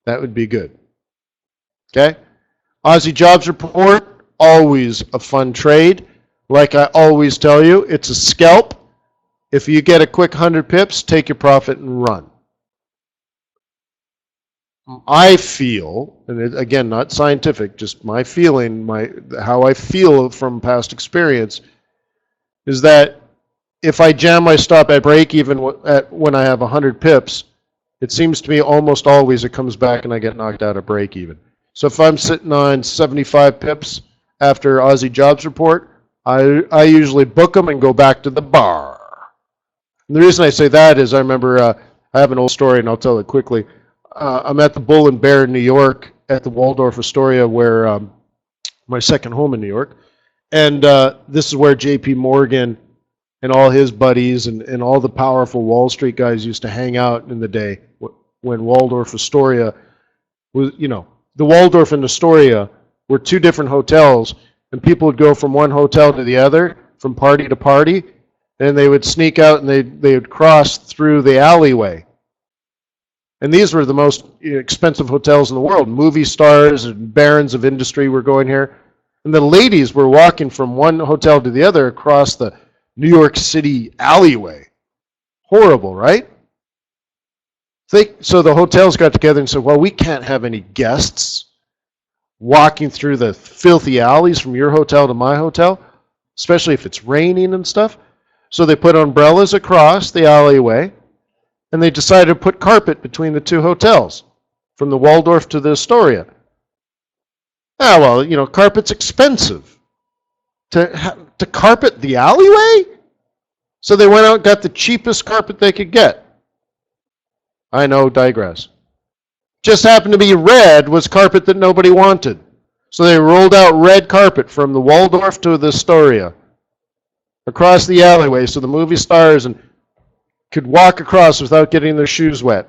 That would be good. Okay? Aussie jobs report, always a fun trade. Like I always tell you, it's a scalp. If you get a quick 100 pips, take your profit and run. I feel, and again, not scientific, just my feeling, how I feel from past experience, is that if I jam my stop at break even when I have 100 pips, it seems to me almost always it comes back and I get knocked out at break even. So if I'm sitting on 75 pips after Aussie jobs report, I usually book them and go back to the bar. And the reason I say that is I remember I have an old story and I'll tell it quickly. I'm at the Bull and Bear in New York at the Waldorf Astoria, where my second home in New York. And this is where J.P. Morgan and all his buddies and all the powerful Wall Street guys used to hang out in the day when Waldorf Astoria was, the Waldorf and Astoria were two different hotels, and people would go from one hotel to the other, from party to party, and they would sneak out and they would cross through the alleyway. And these were the most expensive hotels in the world. Movie stars and barons of industry were going here. And the ladies were walking from one hotel to the other across the New York City alleyway. Horrible, right? So the hotels got together and said, well, we can't have any guests walking through the filthy alleys from your hotel to my hotel, especially if it's raining and stuff. So they put umbrellas across the alleyway, and they decided to put carpet between the two hotels, from the Waldorf to the Astoria. Ah, well, carpet's expensive. To carpet the alleyway? So they went out and got the cheapest carpet they could get. I know, digress. Just happened to be red was carpet that nobody wanted. So they rolled out red carpet from the Waldorf to the Astoria across the alleyway so the movie stars could walk across without getting their shoes wet.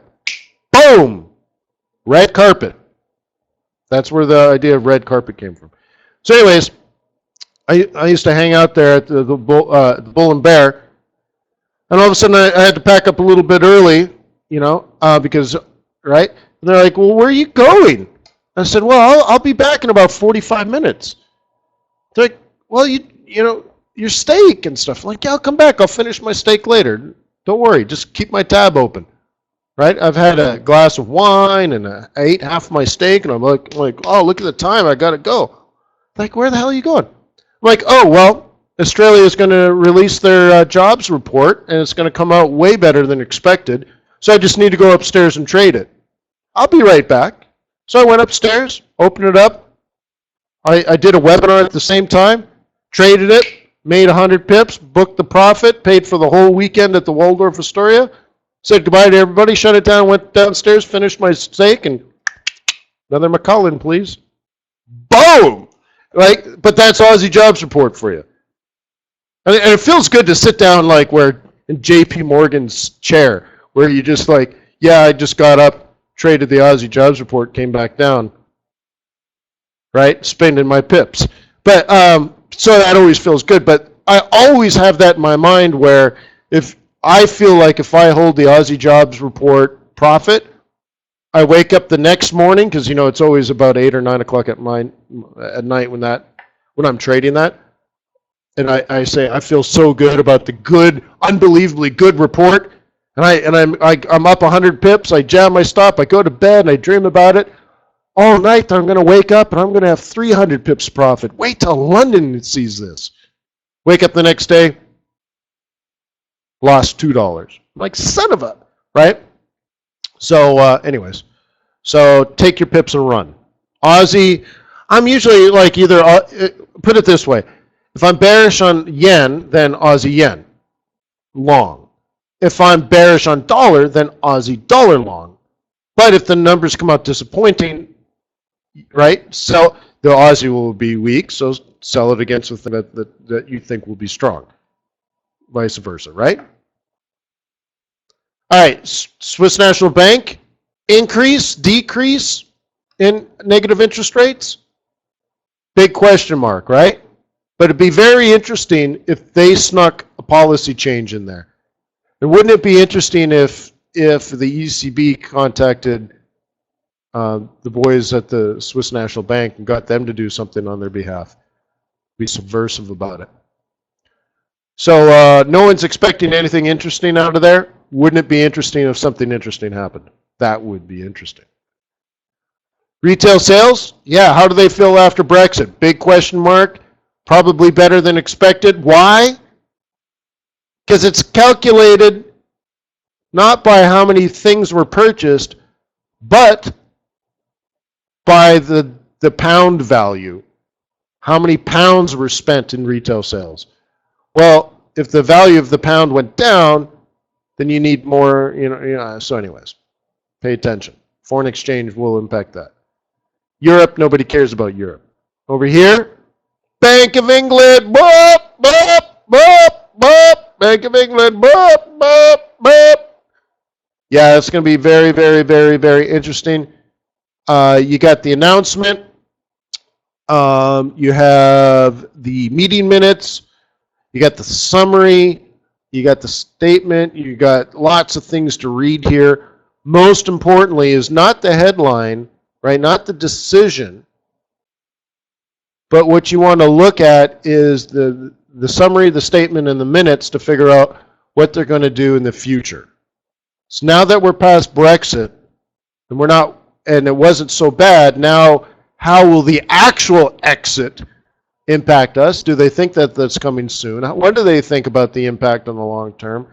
Boom! Red carpet. That's where the idea of red carpet came from. So anyways, I used to hang out there at the Bull and Bear, and all of a sudden I had to pack up a little bit early, because, right? And they're like, well, where are you going? I said, well, I'll be back in about 45 minutes. They're like, well, your steak and stuff. I'm like, yeah, I'll come back. I'll finish my steak later. Don't worry. Just keep my tab open. Right? I've had a glass of wine and I ate half my steak, and I'm like, oh, look at the time. I got to go. Like, where the hell are you going? I'm like, oh, well, Australia is going to release their jobs report, and it's going to come out way better than expected. So I just need to go upstairs and trade it. I'll be right back. So I went upstairs, opened it up. I did a webinar at the same time, traded it, made 100 pips, booked the profit, paid for the whole weekend at the Waldorf Astoria, said goodbye to everybody, shut it down, went downstairs, finished my steak, and another McCullen, please. Boom! Like, but that's Aussie Jobs Report for you. And it feels good to sit down like where in JP Morgan's chair, where you just like, yeah, I just got up, traded the Aussie Jobs Report, came back down, right? Spending my pips. But so that always feels good. But I always have that in my mind where if I feel like if I hold the Aussie Jobs Report profit, I wake up the next morning, because you know it's always about 8 or 9 o'clock at night when I'm trading that, and I say I feel so good about the good, unbelievably good report, and I'm up 100 pips. I jam my stop. I go to bed and I dream about it all night. I'm going to wake up and I'm going to have 300 pips profit. Wait till London sees this. Wake up the next day, lost $2. I'm like, son of a, right? So anyways, so take your pips and run. Aussie, I'm usually like either, put it this way, if I'm bearish on yen, then Aussie yen, long. If I'm bearish on dollar, then Aussie dollar long. But if the numbers come out disappointing, right, so the Aussie will be weak, so sell it against the thing that you think will be strong. Vice versa, right? All right, Swiss National Bank, increase, decrease in negative interest rates? Big question mark, right? But it'd be very interesting if they snuck a policy change in there. And wouldn't it be interesting if the ECB contacted the boys at the Swiss National Bank and got them to do something on their behalf? Be subversive about it. So no one's expecting anything interesting out of there. Wouldn't it be interesting if something interesting happened? That would be interesting. Retail sales? Yeah, how do they feel after Brexit? Big question mark. Probably better than expected. Why? Because it's calculated not by how many things were purchased, but by the pound value. How many pounds were spent in retail sales? Well, if the value of the pound went down, then you need more, so anyways, pay attention. Foreign exchange will impact that. Europe, nobody cares about Europe. Over here, Bank of England, boop, boop, boop, boop. Bank of England, boop, boop, boop. Yeah, it's going to be very, very, very, very interesting. You got the announcement. You have the meeting minutes. You got the summary. You got the statement. You got lots of things to read here. Most importantly is not the headline, right? Not the decision. But what you want to look at is the summary, the statement, and the minutes to figure out what they're going to do in the future. So now that we're past Brexit, and it wasn't so bad, now how will the actual exit impact us? Do they think that that's coming soon? What do they think about the impact on the long term?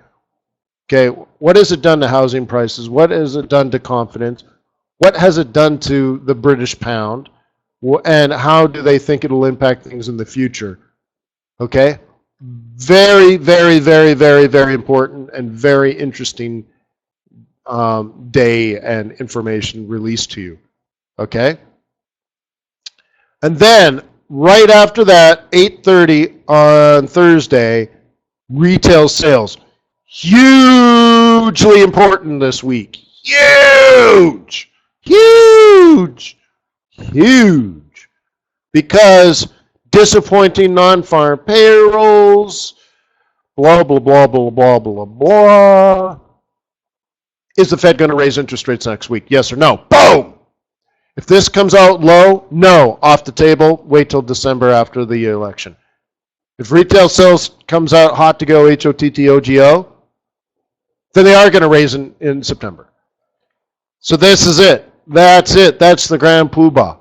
Okay, what has it done to housing prices? What has it done to confidence? What has it done to the British pound? And how do they think it'll impact things in the future? Okay, very, very, very, very, very important and very interesting day and information released to you. Okay, and then right after that, 8:30 on Thursday, retail sales. Hugely important this week. Huge! Huge! Huge! Because disappointing non-farm payrolls, blah, blah, blah, blah, blah, blah, blah. Is the Fed going to raise interest rates next week? Yes or no? Boom! If this comes out low, no, off the table, wait till December after the election. If retail sales comes out hot to go, HOTTOGO, then they are going to raise in September. So this is it. That's it. That's the grand poobah.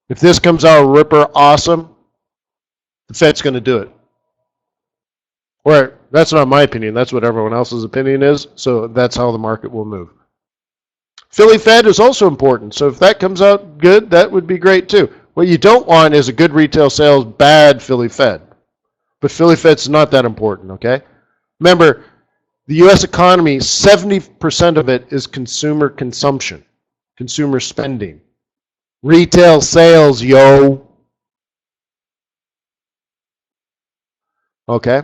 If this comes out ripper awesome, the Fed's going to do it. Or that's not my opinion. That's what everyone else's opinion is. So that's how the market will move. Philly Fed is also important. So if that comes out good, that would be great too. What you don't want is a good retail sales, bad Philly Fed. But Philly Fed's not that important, okay? Remember, the U.S. economy, 70% of it is consumer consumption, consumer spending. Retail sales, yo. Okay?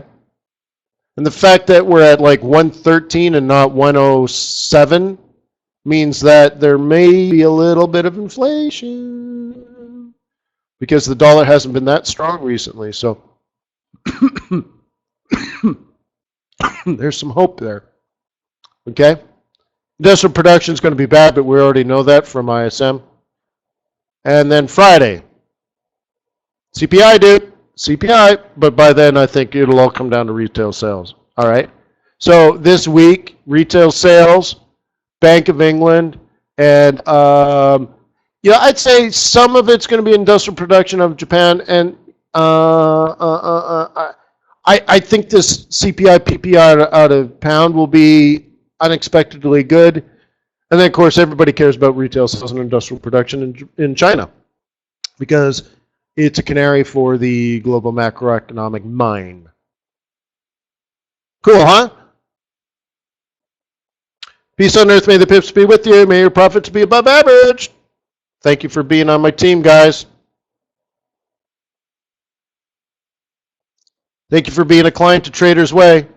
And the fact that we're at like 113 and not 107 means that there may be a little bit of inflation because the dollar hasn't been that strong recently. So there's some hope there. Okay? Industrial production is going to be bad, but we already know that from ISM. And then Friday, CPI, dude. CPI. But by then, I think it'll all come down to retail sales. All right? So this week, retail sales, Bank of England, and I'd say some of it's going to be industrial production of Japan, and I think this CPI PPI out of pound will be unexpectedly good, and then of course everybody cares about retail sales and industrial production in China because it's a canary for the global macroeconomic mine. Cool, huh? Peace on earth, may the pips be with you. May your profits be above average. Thank you for being on my team, guys. Thank you for being a client to TradersWay.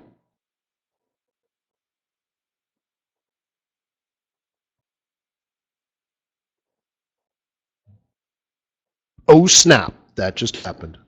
Oh, snap. That just happened.